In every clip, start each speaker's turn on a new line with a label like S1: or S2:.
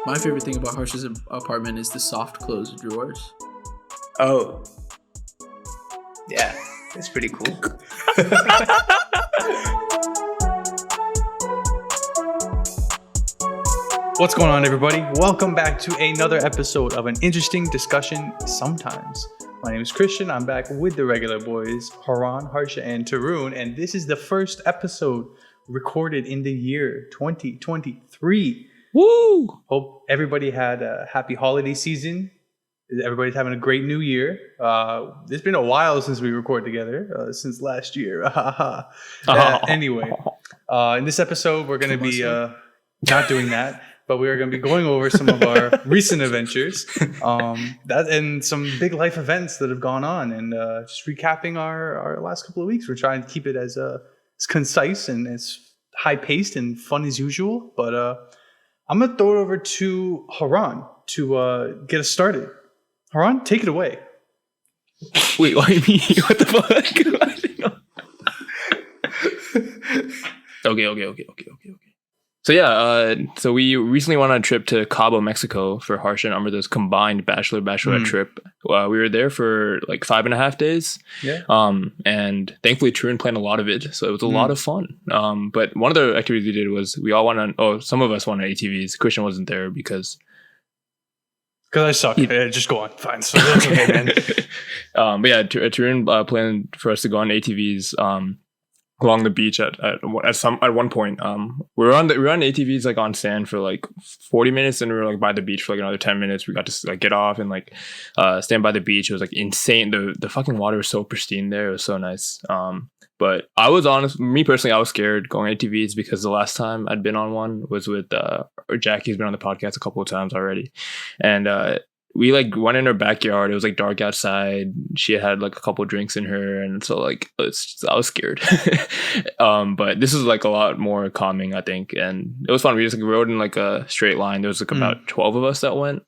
S1: My favorite thing about Harsh's apartment is the soft closed drawers.
S2: Oh. Yeah, it's pretty cool.
S3: What's going on, everybody? Welcome back to another episode of An Interesting Discussion Sometimes. My name is Christian. I'm back with the regular boys, Haran, Harsha, and Tarun, and this is the first episode recorded in the year 2023.
S4: Woo!
S3: Hope everybody had a happy holiday season. Everybody's having a great new year. It's been a while since we recorded together, since last year. Anyway, in this episode, we're going to be not doing that, but we are going to be going over some of our recent adventures and some big life events that have gone on, and just recapping our last couple of weeks. We're trying to keep it as concise and as high-paced and fun as usual, but I'm going to throw it over to Haran to get us started. Haran, take it away.
S4: Wait, why me? What the fuck? Okay. So yeah, so we recently went on a trip to Cabo, Mexico for Harsha and Amrita's combined bachelorette trip. We were there for like 5.5 days.
S3: Yeah.
S4: And thankfully Tarun planned a lot of it, so it was a lot of fun. But one of the activities we did was we all went on. Some of us went on ATVs. Christian wasn't there because
S3: I suck. Just go on. Fine. So that's okay, man.
S4: But yeah, Tarun planned for us to go on ATVs along the beach at one point. We were on ATVs like on sand for like 40 minutes, and we were like by the beach for like another 10 minutes. We got to like get off and like stand by the beach. It was like insane. The fucking water was so pristine there. It was so nice. But I was honest, me personally, I was scared going ATVs because the last time I'd been on one was with Jackie's been on the podcast a couple of times already, and we like went in her backyard. It was like dark outside. She had like a couple of drinks in her, and so like I was scared. But this is like a lot more calming, I think, and it was fun. We just like rode in like a straight line. There was like about 12 of us that went.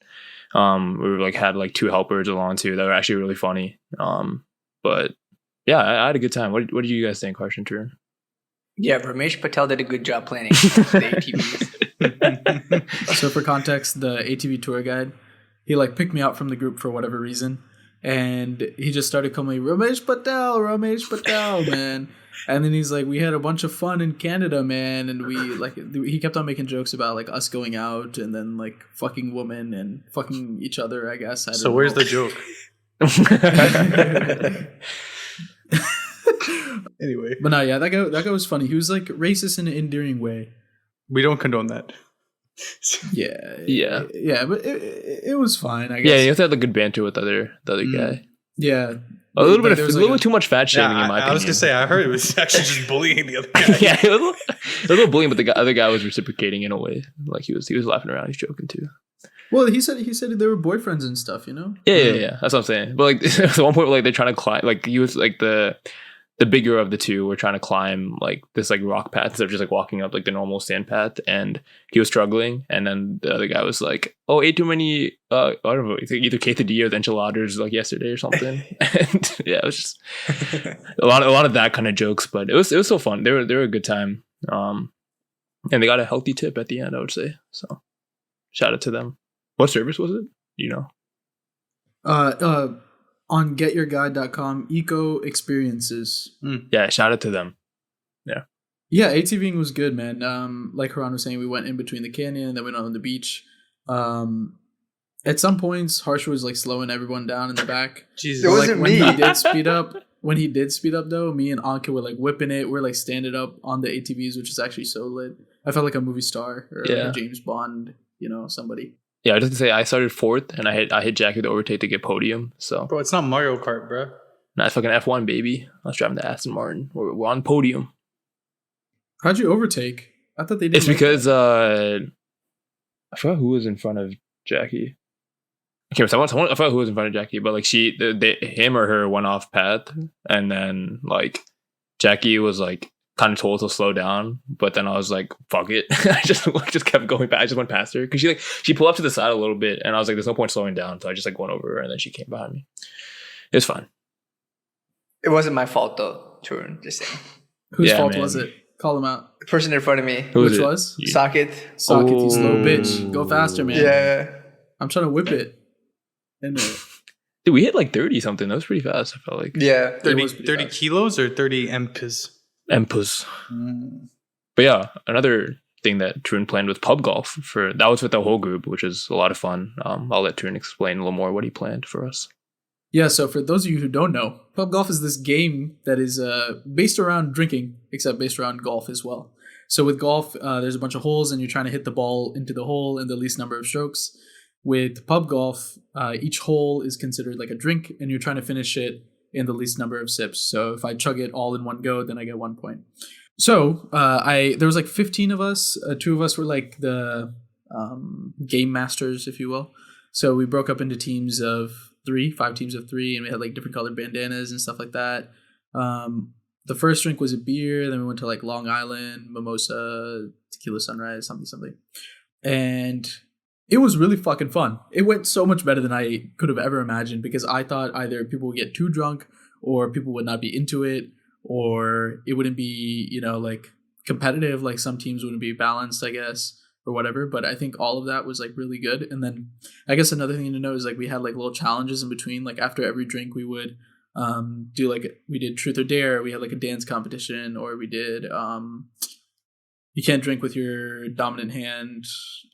S4: We were like had like 2 helpers along too that were actually really funny. But yeah, I had a good time. What did you guys think, Harsh and Tarun?
S2: Yeah, Ramesh Patel did a good job planning the ATVs.
S1: So for context, the ATV tour guide, he like picked me out from the group for whatever reason, and he just started calling me Ramesh Patel, man. And then he's like, we had a bunch of fun in Canada, man, and we like he kept on making jokes about like us going out and then like fucking women and fucking each other, I guess. So
S3: where's the joke? Anyway,
S1: but no, yeah, that guy was funny. He was like racist in an endearing way.
S3: We don't condone that.
S1: Yeah, but it was fine, I guess.
S4: Yeah, you have to have a good banter with the other guy.
S1: Yeah,
S4: a little bit too much fat shaming in my opinion.
S3: I was gonna say, I heard it was actually just bullying the other guy.
S4: Yeah, it was a little bullying, but the other guy was reciprocating in a way. Like he was laughing around, he's joking too.
S1: Well, he said they were boyfriends and stuff, you know.
S4: Yeah. That's what I'm saying. But like at one point, like they're trying to climb. Like he was like the bigger of the two were trying to climb like this like rock path instead of just like walking up like the normal sand path, and he was struggling, and then the other guy was like, "Oh, ate too many I don't know, either quesadillas or enchiladas like yesterday or something." And yeah, it was just a lot of that kind of jokes, but it was so fun. They were a good time, and they got a healthy tip at the end, I would say. So shout out to them. What service was it? You know?
S1: On getyourguide.com, eco experiences.
S4: Yeah, shout out to them.
S1: Yeah, ATVing was good, man. Like Haran was saying, we went in between the canyon and then went on the beach. At some points, Harsh was like slowing everyone down in the back.
S2: Jesus, it wasn't me.
S1: When he did speed up though, me and Anka were like whipping it. We're like standing up on the ATVs, which is actually so lit. I felt like a movie star or like a James Bond, somebody.
S4: Yeah, I was just to say I started 4th, and I hit Jackie to overtake to get podium. So,
S3: bro, it's not Mario Kart, bro.
S4: Nah, it's fucking F1, baby. I was driving the Aston Martin. We're on podium.
S1: How'd you overtake? I thought they did.
S4: It's because I forgot who was in front of Jackie. Okay, I forgot who was in front of Jackie, but like him or her went off path, and then like Jackie was like kind of told to slow down, but then I was like, fuck it. I just kept going back. I just went past her because she pulled up to the side a little bit, and I was like, there's no point slowing down, so I just like went over her, and then she came behind me. It was fine.
S2: It wasn't my fault though, Tarun, just saying.
S1: Whose fault was it? Call him out.
S2: The person in front of me.
S4: Who
S1: Which
S4: is it?
S1: was?
S2: Socket.
S1: Socket, you slow
S4: Oh.
S1: bitch. Go faster, man.
S2: Yeah.
S1: I'm trying to whip it. And
S4: Dude, we hit like 30 something. That was pretty fast. I felt like.
S2: Yeah.
S3: 30,
S1: was pretty
S3: 30
S1: fast.
S3: kilos or 30 MPs?
S4: Empus. But yeah, another thing that Tarun planned with pub golf that was with the whole group, which is a lot of fun. I'll let Tarun explain a little more what he planned for us.
S1: yeah, so for those of you who don't know, pub golf is this game that is based around drinking, except based around golf as well. So with golf, there's a bunch of holes, and you're trying to hit the ball into the hole in the least number of strokes. With pub golf, each hole is considered like a drink, and you're trying to finish it in the least number of sips. So if I chug it all in one go, then I get 1 point. So there was like 15 of us. 2 of us were like the game masters, if you will. So we broke up into teams of 3, 5 teams of 3, and we had like different colored bandanas and stuff like that. The first drink was a beer. Then we went to like Long Island, mimosa, tequila sunrise, something. And it was really fucking fun. It went so much better than I could have ever imagined, because I thought either people would get too drunk, or people would not be into it, or it wouldn't be, like competitive, like some teams wouldn't be balanced, I guess, or whatever. But I think all of that was like really good. And then I guess another thing to know is like we had like little challenges in between. Like after every drink we would we did truth or dare. We had like a dance competition, or we did you can't drink with your dominant hand,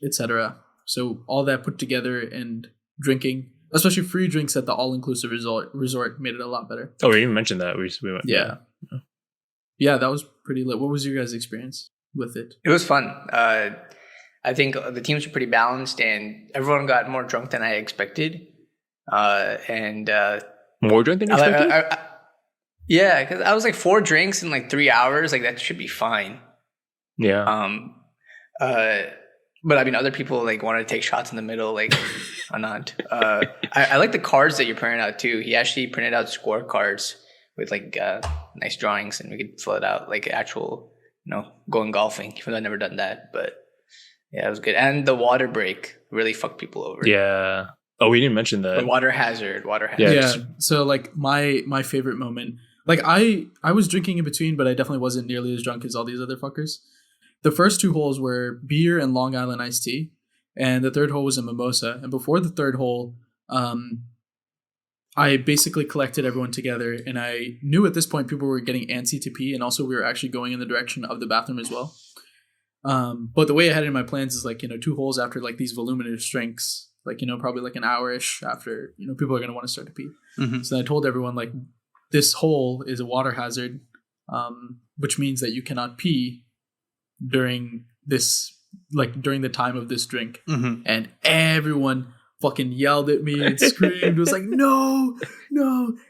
S1: etc. So all that put together, and drinking, especially free drinks at the all-inclusive resort made it a lot better.
S4: Oh, we even mentioned that. We went.
S1: Yeah, that was pretty lit. What was your guys' experience with it?
S2: It was fun. I think the teams were pretty balanced, and everyone got more drunk than I expected.
S4: More drunk than you expected?
S2: Yeah, because I was like 4 drinks in like 3 hours. Like that should be fine.
S4: Yeah.
S2: But I mean, other people like wanted to take shots in the middle. Like, I'm not. I like the cards that you're printing out too. He actually printed out scorecards with like nice drawings, and we could fill it out like actual, going golfing. Even though I've never done that, but yeah, it was good. And the water break really fucked people over.
S4: Yeah. Oh, we didn't mention that.
S2: The water hazard.
S1: Yeah. So like my favorite moment, like I was drinking in between, but I definitely wasn't nearly as drunk as all these other fuckers. The first 2 holes were beer and Long Island iced tea, and the third hole was a mimosa. And before the third hole, I basically collected everyone together, and I knew at this point people were getting antsy to pee, and also we were actually going in the direction of the bathroom as well. But the way I had it in my plans is like, 2 holes after like these voluminous drinks, like, probably like an hour-ish after, people are going to want to start to pee. Mm-hmm. So I told everyone like, this hole is a water hazard, which means that you cannot pee during the time of this drink. Mm-hmm. And everyone fucking yelled at me and screamed. It was like, no.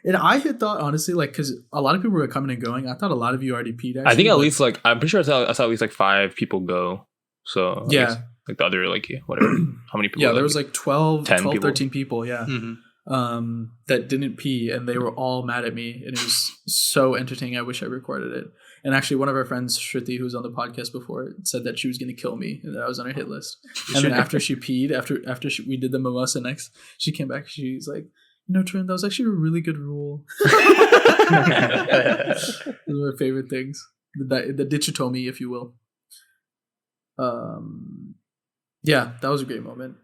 S1: And I had thought, honestly, like, because a lot of people were coming and going, I thought a lot of you already peed, actually.
S4: I think at least like, I'm pretty sure I saw at least like 5 people go. So
S1: yeah,
S4: like the other, like, whatever, how many people?
S1: Yeah, there was like 12,
S4: people?
S1: 13 people, yeah. Mm-hmm. That didn't pee, and they were all mad at me, and it was so entertaining. I wish I recorded it. And actually, one of our friends, Shruti, who was on the podcast before, said that she was going to kill me, and that I was on her hit list. And then after she peed, after we did the mimosa next, she came back. She's like, Trent, that was actually a really good rule. Those were my favorite things. The dichotomy, if you will. Yeah, that was a great moment.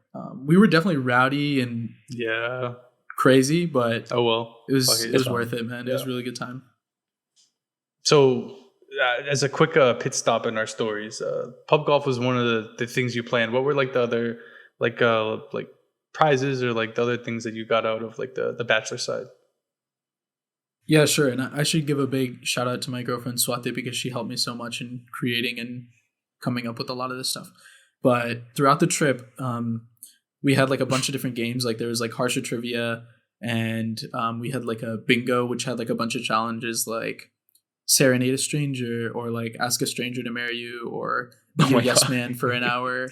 S1: We were definitely rowdy and crazy, but
S3: oh well,
S1: it was worth it, man. It was a really good time.
S3: So, as a quick pit stop in our stories, pub golf was one of the things you planned. What were like the other like prizes or like the other things that you got out of like the bachelor side?
S1: Yeah, sure. And I should give a big shout out to my girlfriend Swati, because she helped me so much in creating and coming up with a lot of this stuff. But throughout the trip, we had like a bunch of different games. Like there was like harsher trivia, and we had like a bingo, which had like a bunch of challenges like serenade a stranger, or like ask a stranger to marry you, or be a yes man for an hour,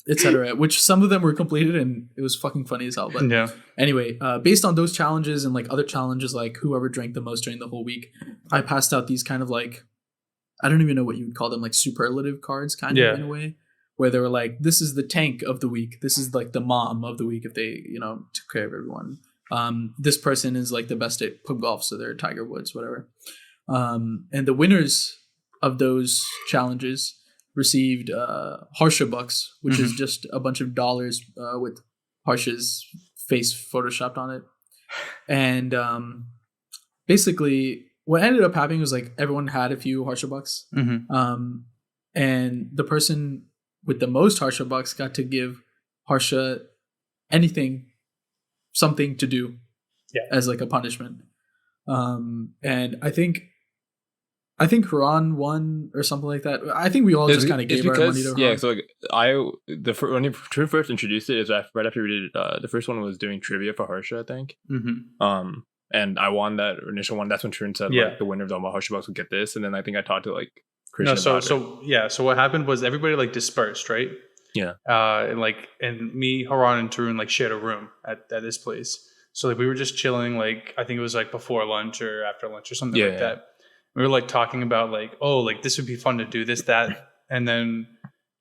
S1: etc. Which some of them were completed, and it was fucking funny as hell. But anyway, based on those challenges and like other challenges, like whoever drank the most during the whole week, I passed out these kind of like, I don't even know what you would call them, like superlative cards, kind of in a way, where they were like, this is the tank of the week. This is like the mom of the week if they, took care of everyone. This person is like the best at pub golf, so they're Tiger Woods, whatever. And the winners of those challenges received Harsha bucks, which is just a bunch of dollars with Harsha's face photoshopped on it. And basically, what ended up happening was like everyone had a few Harsha bucks, and the person with the most Harsha bucks got to give Harsha something to do as like a punishment. And I think Haran won or something like that. I think we all just kind of gave our money to Haran.
S4: Yeah, so like when you first introduced it, right after we did the first one was doing trivia for Harsha, I think. And I won that initial one. That's when Trun said like the winner of the Harsha Bucks would get this, and then I think I talked to like Christian.
S3: So what happened was everybody like dispersed, right?
S4: Yeah.
S3: And me, Haran, and Tarun like shared a room at this place. So like we were just chilling, like I think it was like before lunch or after lunch or something like that. We were like talking about like, oh, like this would be fun to do this, that. And then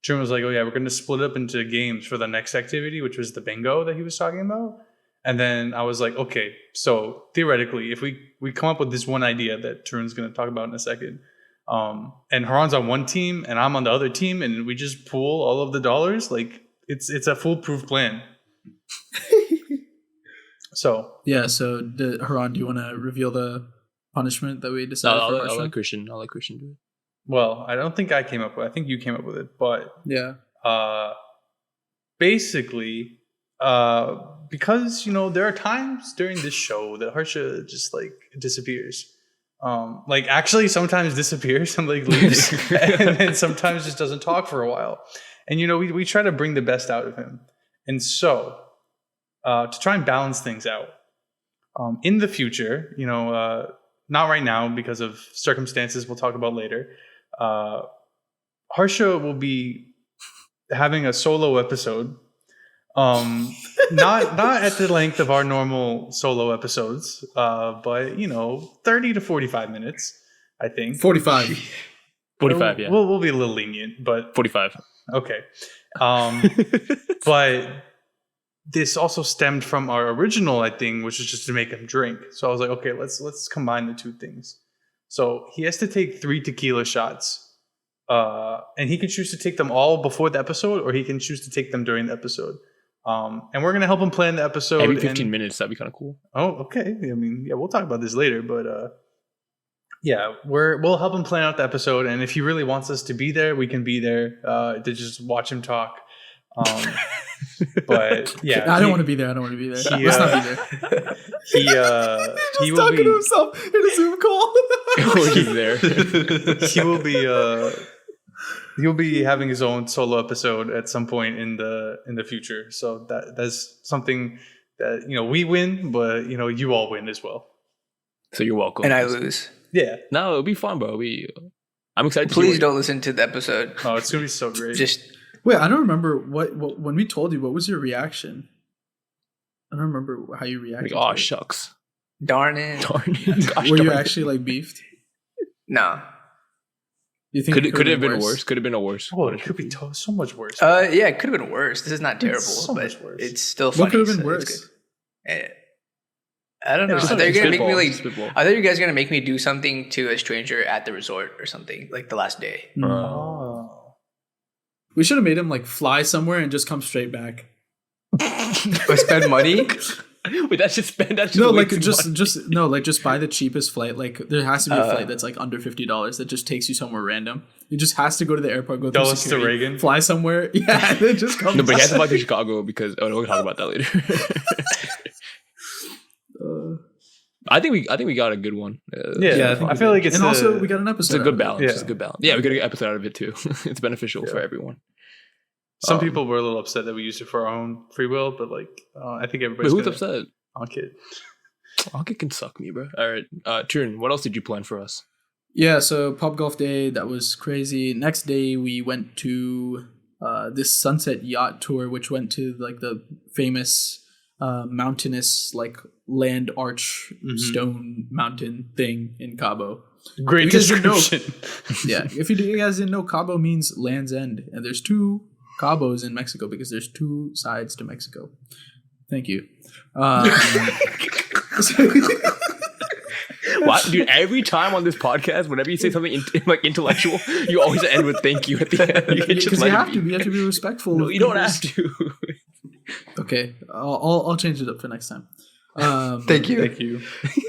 S3: Tarun was like, oh yeah, we're going to split up into games for the next activity, which was the bingo that he was talking about. And then I was like, okay, so theoretically, if we come up with this one idea that Tarun's going to talk about in a second, and Haran's on one team and I'm on the other team, and we just pool all of the dollars, like it's a foolproof plan. So
S1: Haran, do you want to reveal the punishment that we decided for Harsha?
S4: I'll let Christian do it.
S3: Well, I don't think I came up with it. I think you came up with it, but basically, because there are times during this show that Harsha just like disappears. Like actually sometimes disappears and like leaves and then sometimes just doesn't talk for a while. And we try to bring the best out of him. And so to try and balance things out, in the future, not right now because of circumstances we'll talk about later, Harsha will be having a solo episode. Not at the length of our normal solo episodes, but 30 to 45 minutes, I think.
S1: 45.
S4: 45, yeah.
S3: We'll be a little lenient, but
S4: 45.
S3: Okay. But this also stemmed from our original, I think, which was just to make him drink. So I was like, okay, let's combine the two things. So he has to take 3 tequila shots. And he can choose to take them all before the episode, or he can choose to take them during the episode. And we're gonna help him plan the episode
S4: every 15 minutes. That'd be kind of cool.
S3: Oh, okay. I mean, we'll talk about this later, but we'll help him plan out the episode. And if he really wants us to be there, we can be there to just watch him talk. But yeah,
S1: I don't want to be there. Let's not be there.
S3: He will
S1: talking
S3: be
S1: to himself in a Zoom call.
S4: He's there.
S3: He will be. He'll be having his own solo episode at some point in the future. So that's something that we win, but you all win as well.
S4: So you're welcome.
S2: And I lose.
S3: Yeah.
S4: No, it'll be fun, bro. I'm excited.
S2: Please don't listen to the episode.
S3: Oh, it's gonna be so great.
S1: Wait, I don't remember what when we told you. What was your reaction? I don't remember how you reacted.
S4: Like, oh shucks,
S2: darn it.
S4: Gosh,
S1: were you actually like beefed?
S2: No.
S1: You think
S4: could it have been worse? Could have been a worse.
S3: Oh, it could be so much worse.
S2: Yeah, it could have been worse. This is not terrible,
S3: so
S2: but
S3: much worse.
S2: it's still funny.
S1: What could have been worse?
S2: I don't know. I thought you were gonna you guys gonna make me do something to a stranger at the resort or something like the last day.
S3: Oh.
S1: We should have made him like fly somewhere and just come straight back.
S2: Or spend money.
S4: Wait, that's just spend. That's
S1: just buy the cheapest flight. Like there has to be a flight that's like under $50 that just takes you somewhere random. He just has to go to the airport, go through
S3: Dulles
S1: security,
S3: to Reagan,
S1: fly somewhere. Yeah, and then just come.
S4: No, but he has to fly to Chicago because we'll talk about that later. I think we got a good one.
S3: I feel like it's
S1: also we got an episode.
S4: It's a good balance. It's a good balance. Yeah, we got a good episode out of it too. It's beneficial for everyone.
S3: Some people were a little upset that we used it for our own free will, but like I think everybody's.
S4: Who's upset?
S3: Ankit.
S4: Ankit can suck me, bro. All right, Trun, what else did you plan for us?
S1: Yeah, so Pop Golf Day, that was crazy. Next day we went to this sunset yacht tour, which went to like the famous mountainous like land arch stone mountain thing in Cabo.
S3: Great description.
S1: Yeah, if you guys didn't know, Cabo means Land's End, and there's 2 Cabos in Mexico because there's 2 sides to Mexico. Thank you.
S4: What, dude? Every time on this podcast, whenever you say something like intellectual, you always end with "thank you" at the end. You
S1: Because you have to. You have to be respectful.
S4: No,
S1: of
S4: you don't
S1: people's-
S4: have to.
S1: Okay, I'll change it up for next time.
S2: Thank you.
S3: Thank you.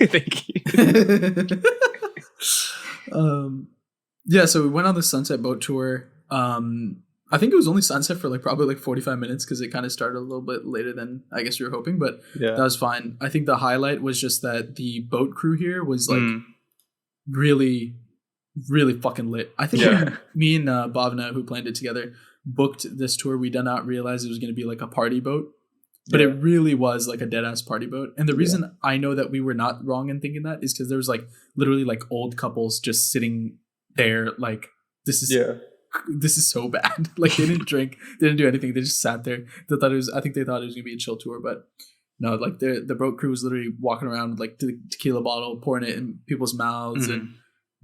S4: Thank you.
S1: Yeah, so we went on the sunset boat tour. I think it was only sunset for like probably like 45 minutes because it kind of started a little bit later than I guess we were hoping, but
S3: Yeah.
S1: that was fine. I think the highlight was just that the boat crew here was like really, really fucking lit. I think
S3: Yeah.
S1: when me and Bhavna, who planned it together, booked this tour, we did not realize it was going to be like a party boat, but
S3: Yeah.
S1: it really was like a dead ass party boat. And the reason I know that we were not wrong in thinking that is because there was like literally like old couples just sitting there like this is so bad. Like they didn't drink, they didn't do anything. They just sat there. They thought it was. I think they thought it was gonna be a chill tour, but no. Like the boat crew was literally walking around with like the tequila bottle, pouring it in people's mouths and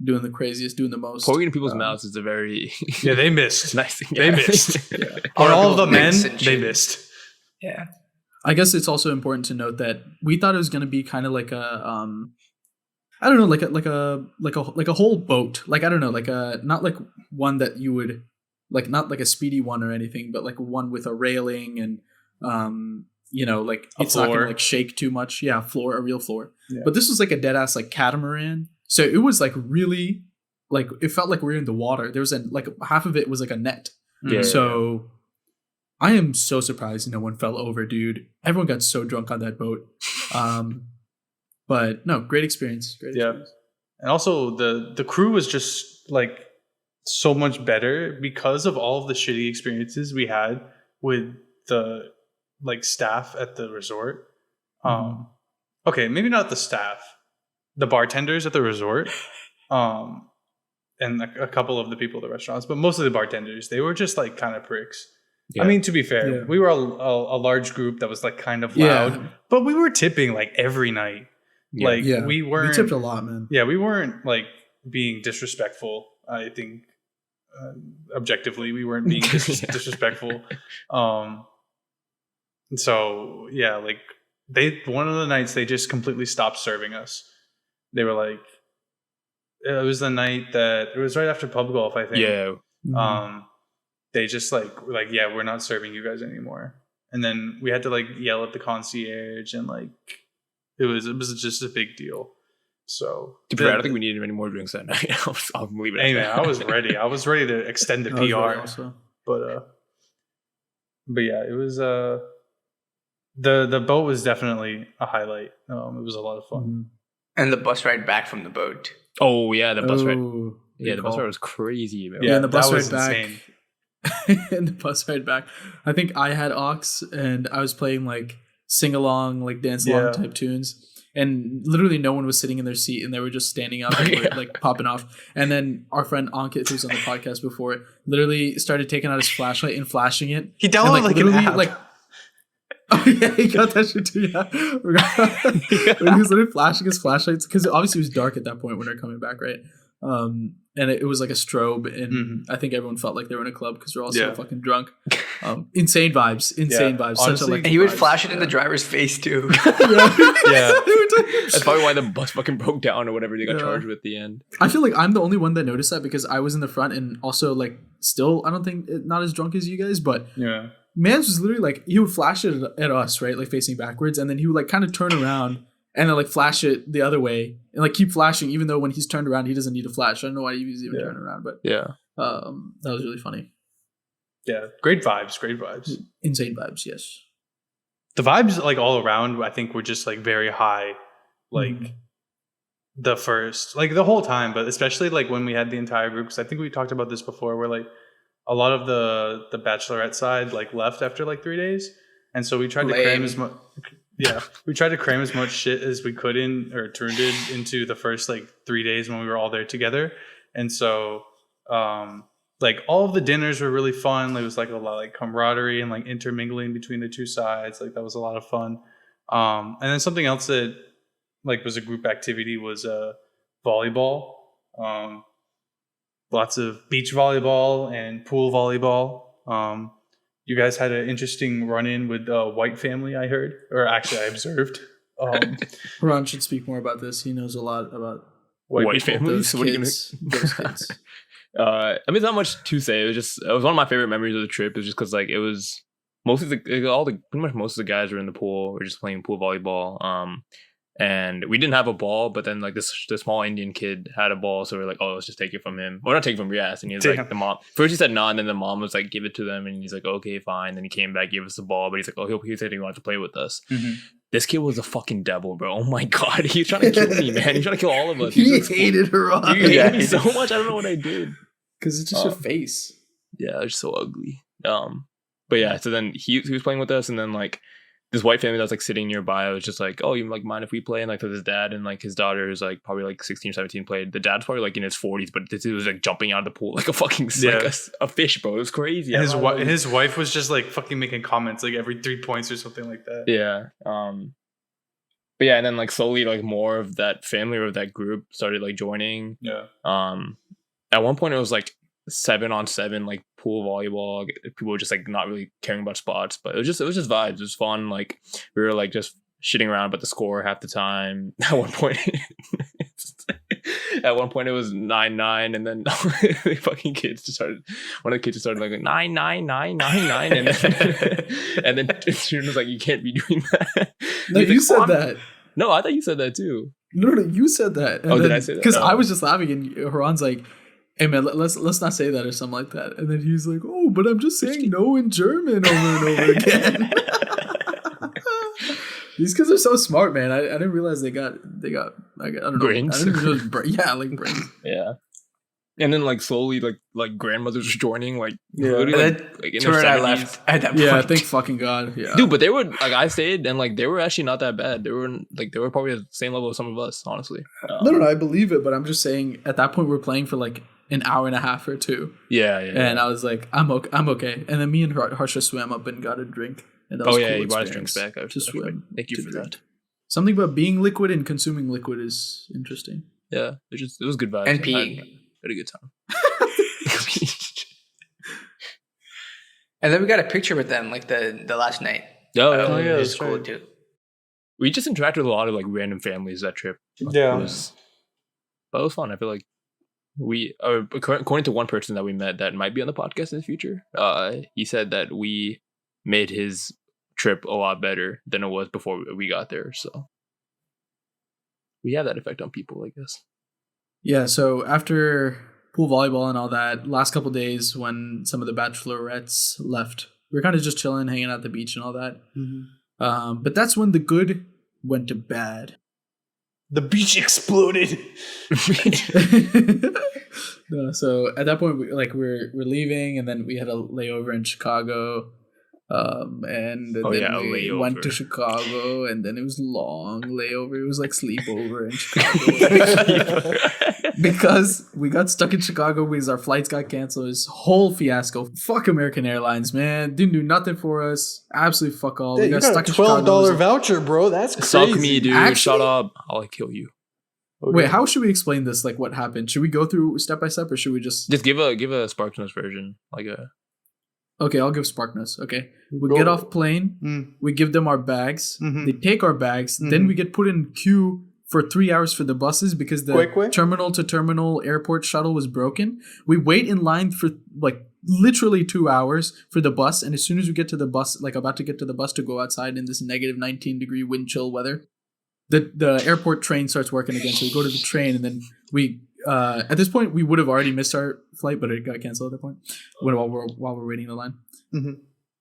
S1: doing the craziest, doing the most.
S4: Pouring in people's mouths is a very
S3: Yeah, they missed.
S4: nice thing.
S3: They missed.
S1: Yeah.
S3: On all of the men,
S2: Mix and
S3: they
S2: shit.
S3: missed.
S2: Yeah.
S1: I guess it's also important to note that we thought it was gonna be kind of like a I don't know, like a whole boat. Like I don't know, like a not like one that you would like not like a speedy one or anything, but like one with a railing and you know, like
S3: A
S1: it's not
S3: floor.
S1: gonna like shake too much. Yeah, a real floor.
S3: Yeah.
S1: But this was like a dead ass like catamaran. So it was like really like it felt like we were in the water. There was like half of it was like a net.
S4: Yeah.
S1: So I am so surprised no one fell over, dude. Everyone got so drunk on that boat. But no, great experience. Great
S3: Yeah.
S1: experience.
S3: And also the crew was just like so much better because of all of the shitty experiences we had with the like staff at the resort. Okay, maybe not the staff, the bartenders at the resort, and a couple of the people at the restaurants, but mostly the bartenders. They were just like kind of pricks.
S4: Yeah.
S3: I mean, to be fair,
S1: Yeah.
S3: we were a large group that was like kind of loud,
S1: Yeah.
S3: but we were tipping like every night. Like
S1: Yeah.
S3: we weren't.
S1: We tipped a lot, man.
S3: Yeah, we weren't like being disrespectful. I think objectively, we weren't being disrespectful. So yeah, like one of the nights they just completely stopped serving us. They were like, it was the night that it was right after pub golf, I think.
S4: Yeah.
S3: They just were like, yeah, we're not serving you guys anymore. And then we had to like yell at the concierge and like it was just a big deal. So
S4: To be fair, I don't think we needed any more drinks that night. I'll leave it at
S3: anyway,
S4: that.
S3: I was ready. I was ready to extend the
S1: That was really
S3: PR.
S1: awesome.
S3: But yeah, it was the boat was definitely a highlight. It was a lot of fun.
S2: And the bus ride back from the boat.
S4: Oh yeah, the bus ride.
S1: Oh,
S4: Yeah, the bus
S1: call.
S4: ride was crazy, man.
S1: Yeah, and the bus
S3: that was
S1: ride back.
S3: insane.
S1: And the bus ride back. I think I had aux and I was playing like sing along, like dance along
S3: Yeah.
S1: type tunes. And literally no one was sitting in their seat and they were just standing up and were, like popping off. And then our friend Ankit, who's on the podcast before, literally started taking out his flashlight and flashing it.
S3: He
S1: And,
S3: downloaded like an
S1: literally,
S3: app.
S1: oh yeah, he got that shit too. Yeah, he was literally flashing his flashlights because obviously it was dark at that point when they're coming back, right? And it was like a strobe, and I think everyone felt like they were in a club because we're all so
S3: Yeah.
S1: fucking drunk. Insane vibes, vibes. Such
S3: Honestly,
S1: electric
S2: And he would
S1: vibes.
S2: flash it in the driver's face too.
S3: Yeah.
S4: That's probably why the bus fucking broke down or whatever they got
S1: Yeah.
S4: charged with at the end.
S1: I feel like I'm the only one that noticed that because I was in the front and also like still I don't think not as drunk as you guys, but
S3: Yeah.
S1: Mans was literally like he would flash it at us, right, like facing backwards, and then he would like kind of turn around and then like flash it the other way and like keep flashing, even though when he's turned around he doesn't need to flash. I don't know why he was even turning around, but
S4: Yeah.
S1: that was really funny.
S3: Yeah. Great vibes.
S1: Insane vibes, yes.
S3: The vibes like all around, I think, were just like very high. Like the first, like the whole time, but especially like when we had the entire group, because I think we talked about this before, where like a lot of the bachelorette side like left after like 3 days, and so we tried to cram as much. Yeah, we tried to cram as much shit as we could turned it into the first like 3 days when we were all there together, and so like all of the dinners were really fun. There was like a lot of like camaraderie and like intermingling between the two sides. Like that was a lot of fun. And then something else that like was a group activity was volleyball. Lots of beach volleyball and pool volleyball. You guys had an interesting run-in with a white family, I heard, or actually I observed.
S1: Ron should speak more about this. He knows a lot about
S4: White families.
S1: those kids. Those kids.
S4: I mean, it's not much to say. It was one of my favorite memories of the trip. It was just because like it was mostly pretty much most of the guys were in the pool. We're just playing pool volleyball. And we didn't have a ball, but then like this small Indian kid had a ball, so we're like, oh, let's just take it from him. Or not take it from Riaz. And he was like, the mom. First he said no, and then the mom was like, give it to them, and he's like, okay, fine. Then he came back, gave us the ball, but he's like, oh, he said he wanted to play with us. Mm-hmm. This kid was a fucking devil, bro. Oh my god, he was trying to kill me, man. He was trying to kill all of us.
S1: He hated her.
S4: He hated me so much. I don't know what I did.
S1: Because it's just your face.
S4: Yeah, it was so ugly. But yeah, so then he was playing with us, and then like this white family that was like sitting nearby was just like, oh, you like mind if we play? And like his dad and like his daughter is like probably like 16 or 17 played. The dad's probably like in his 40s, but this dude was like jumping out of the pool like a fucking like a fish, bro. It was crazy.
S3: And his wife was just like fucking making comments like every 3 points or something like that.
S4: Yeah. But yeah, and then like slowly like more of that family or of that group started like joining.
S3: Yeah.
S4: At one point it was like 7-on-7 like pool volleyball. People were just like not really caring about spots, but it was just vibes. It was fun. Like we were like just shitting around about the score half the time. At one point it was 9-9, and then the fucking kids just started. One of the kids just started like 9-9-9-9-9, and then student was like, "You can't be doing that."
S1: No, you said that.
S4: No, I thought you said that too.
S1: No, you said that.
S4: And did I say that?
S1: Because I was just laughing, and Haran's like, hey man, let's not say that or something like that. And then he's like, oh, but I'm just saying no in German over and over again. These kids are so smart, man. I didn't realize they got I don't know.
S4: Brains.
S1: I didn't realize like brains.
S4: Yeah. And then like slowly like grandmothers were joining like
S2: like in their 70s. I left at that point.
S1: Yeah, thank fucking God. Yeah.
S4: Dude, but they were like I stayed and like they were actually not that bad. They were probably at the same level as some of us, honestly.
S1: No, I believe it, but I'm just saying at that point we were playing for like an hour and a half or two.
S4: Yeah.
S1: And I was like, I'm okay. And then me and Harsha swam up and got a drink. And that was
S4: he brought his drinks back.
S1: To swim.
S4: Thank you for
S1: drink.
S4: that.
S1: Something about being liquid and consuming liquid is interesting.
S4: Yeah, it was good vibes.
S2: And peeing.
S4: Had a good time.
S2: And then we got a picture with them like the last night.
S4: Yeah,
S2: it was cool too.
S4: We just interacted with a lot of like random families that trip.
S3: Yeah,
S4: but it was fun. I feel like we, according to one person that we met that might be on the podcast in the future, he said that we made his trip a lot better than it was before we got there. So we have that effect on people, I guess. Yeah.
S1: So after pool volleyball and all that, last couple days when some of the bachelorettes left, we were kind of just chilling, hanging out at the beach and all that. Mm-hmm. But that's when the good went to bad.
S3: The beach exploded.
S1: No, so at that point, we're leaving, and then we had a layover in Chicago. And then we went to Chicago, and then it was long layover. It was like sleepover in Chicago. Because we got stuck in Chicago because our flights got canceled. It was a whole fiasco. Fuck American Airlines, man. Didn't do nothing for us. Absolutely fuck all.
S3: Yeah,
S1: we got stuck
S3: in Chicago. $12 voucher, bro. That's crazy.
S4: Suck me, dude. Actually, shut up. I'll kill you.
S1: Okay. Wait, how should we explain this? Like, what happened? Should we go through step by step, or should we just
S4: give a SparkNotes version?
S1: Okay, I'll give SparkNotes. Okay, we get off plane. We give them our bags. Mm-hmm. They take our bags. Mm-hmm. Then we get put in queue for 3 hours for the buses because the terminal to terminal airport shuttle was broken. We wait in line for like literally 2 hours for the bus, and as soon as we get to the bus, like about to get to the bus to go outside in this negative 19-degree wind chill weather, the airport train starts working again. So we go to the train, and then we at this point we would have already missed our flight, but it got canceled at that point while we're waiting in the line. Mm-hmm.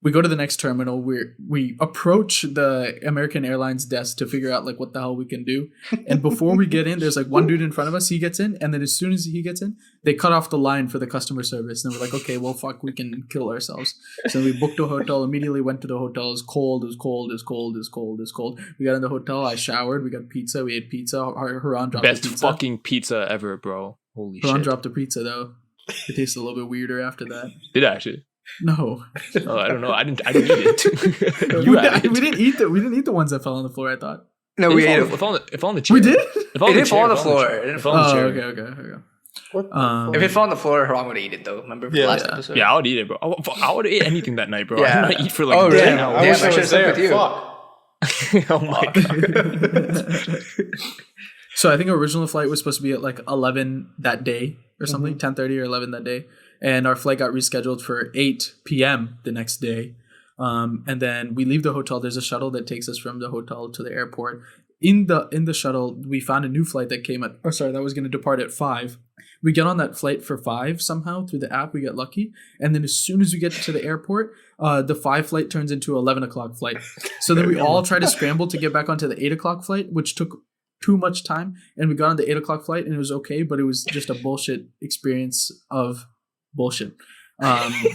S1: We go to the next terminal. We approach the American Airlines desk to figure out like what the hell we can do. And before we get in, there's like one dude in front of us. He gets in, and then as soon as he gets in, they cut off the line for the customer service. And we're like, okay, well, fuck, we can kill ourselves. So we booked a hotel. Immediately went to the hotel. It was cold. We got in the hotel. I showered. We got pizza. We ate pizza. Haran dropped
S4: best
S1: the pizza.
S4: Fucking pizza ever, bro. Holy shit.
S1: Haran dropped the pizza though. It tasted a little bit weirder after that.
S4: Did it actually?
S1: No.
S4: Oh, I don't know. I didn't eat it.
S1: We didn't eat the ones that fell on the floor, I thought.
S2: No, we ate it.
S4: It fell on the chair.
S1: We did?
S2: It didn't fall on the floor. It didn't fall on the chair.
S1: Okay.
S2: If it fell on the floor, Haran would eat it though. Remember the last episode?
S4: Yeah, I would eat it, bro. I would eat anything that night, bro.
S2: Yeah.
S4: I did not eat for like 10 hours.
S3: I wish I was there. Fuck.
S4: Oh my god.
S1: So I think our original flight was supposed to be at like 11 that day or something, 10:30 or 11 that day. And our flight got rescheduled for 8 p.m. the next day. And then we leave the hotel. There's a shuttle that takes us from the hotel to the airport. In the shuttle, we found a new flight that came that was going to depart at 5. We get on that flight for 5 somehow through the app. We get lucky. And then as soon as we get to the airport, the 5 flight turns into 11 o'clock flight. So then we all try to scramble to get back onto the 8 o'clock flight, which took too much time. And we got on the 8 o'clock flight and it was okay, but it was just a bullshit experience of bullshit.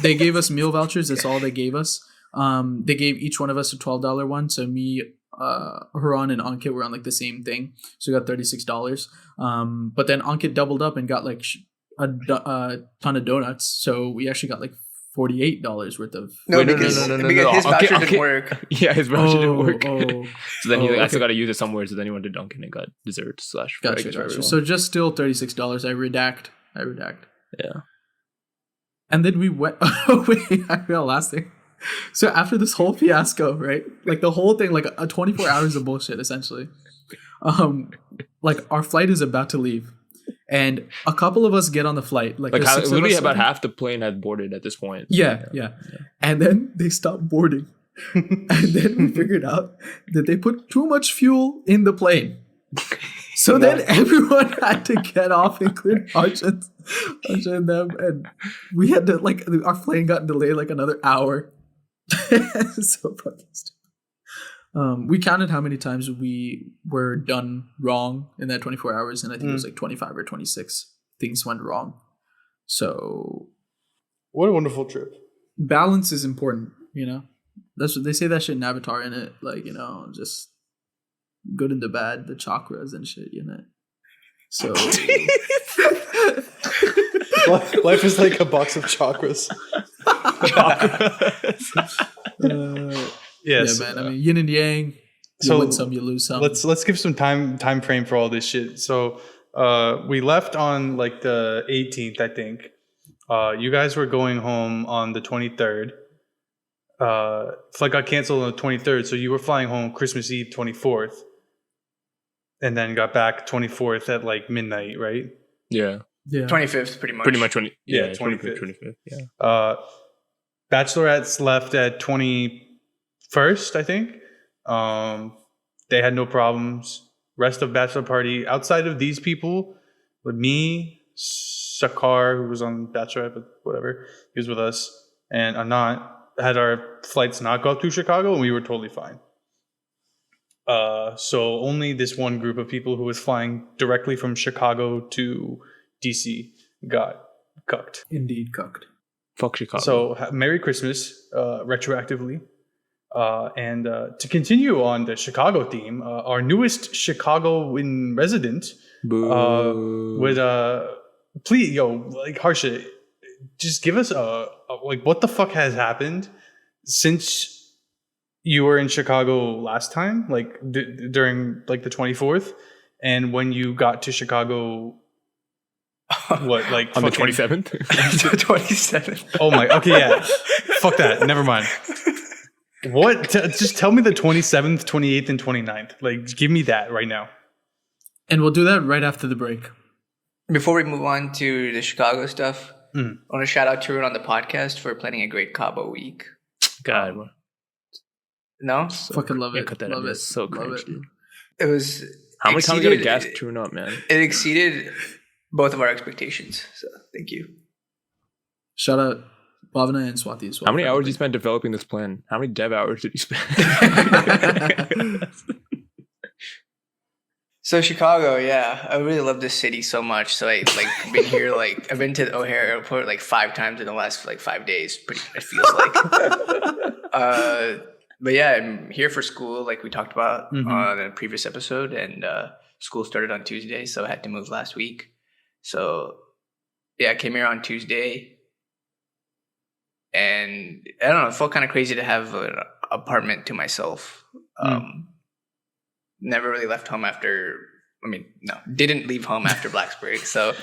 S1: They gave us meal vouchers. That's all they gave us. They gave each one of us a $12 one. So me, Huron and Ankit were on like the same thing. So we got $36. But then Ankit doubled up and got like a ton of donuts. So we actually got like $48 worth of.
S2: Because his voucher didn't work.
S4: Yeah, his voucher didn't work.
S1: Oh.
S4: So then he also got to use it somewhere. So then he went to Dunkin' and got dessert /
S1: Gotcha. So just still $36. I redact.
S4: Yeah.
S1: And then we went. Oh wait, I forgot last thing. So after this whole fiasco, right? Like the whole thing, like a 24 hours of bullshit, essentially. Like our flight is about to leave, and a couple of us get on the flight. Like
S4: literally about half the plane had boarded at this point.
S1: Yeah. And then they stopped boarding, and then we figured out that they put too much fuel in the plane. So then everyone had to get off, including Arjun and them, and we had to our plane got delayed like another hour. So fucking stupid. We counted how many times we were done wrong in that 24 hours, and I think it was like 25 or 26 things went wrong. So,
S3: what a wonderful trip.
S1: Balance is important, you know. That's what they say. That shit in Avatar, in it, like, you know, just good and the bad, the chakras and shit, you know. So
S3: life is like a box of chakras. Yes,
S1: yeah, man. I mean, yin and yang. You win some, you lose some.
S3: Let's give some time frame for all this shit. So, we left on like the 18th, I think. You guys were going home on the 23rd. Flight got canceled on the 23rd, so you were flying home Christmas Eve, 24th, and then got back 24th at like midnight, right?
S4: Yeah.
S2: 25th, pretty much.
S3: 25th. Yeah. Bachelorettes left at 21st, I think. They had no problems. Rest of bachelor party, outside of these people, with me, Sakar, who was on Bachelorette, but whatever, he was with us, and Anant, had our flights not go up to Chicago, and we were totally fine. So only this one group of people who was flying directly from Chicago to DC got cucked.
S1: Indeed, cucked.
S4: Fuck Chicago.
S3: So Merry Christmas, retroactively. And to continue on the Chicago theme, our newest Chicago in resident would please, Harsha, just give us a what the fuck has happened since you were in Chicago last time, like during like the 24th, and when you got to Chicago. What, like
S4: on the 27th?
S2: The 27th.
S3: Oh my, okay, yeah. Fuck that. Never mind. What? Just tell me the 27th, 28th, and 29th. Like, give me that right now.
S1: And we'll do that right after the break.
S2: Before we move on to the Chicago stuff, I want to shout out to Ruin on the podcast for planning a great Cabo week.
S4: God.
S2: No?
S1: Fucking love it. Love it.
S4: So cringe, dude.
S2: It was...
S4: How many times you got to gas True up, man?
S2: It exceeded both of our expectations. So, thank you.
S1: Shout out Bhavana and Swati as well.
S4: How many hours did you spend developing this plan? How many dev hours did you spend?
S2: So Chicago, yeah, I really love this city so much. So I been here, I've been to the O'Hare Airport 5 times in the last 5 days. It feels like. But yeah, I'm here for school, like we talked about on a previous episode, and school started on Tuesday, so I had to move last week. So yeah, I came here on Tuesday, and I don't know, it felt kind of crazy to have an apartment to myself. Never really left home didn't leave home after Black's break. So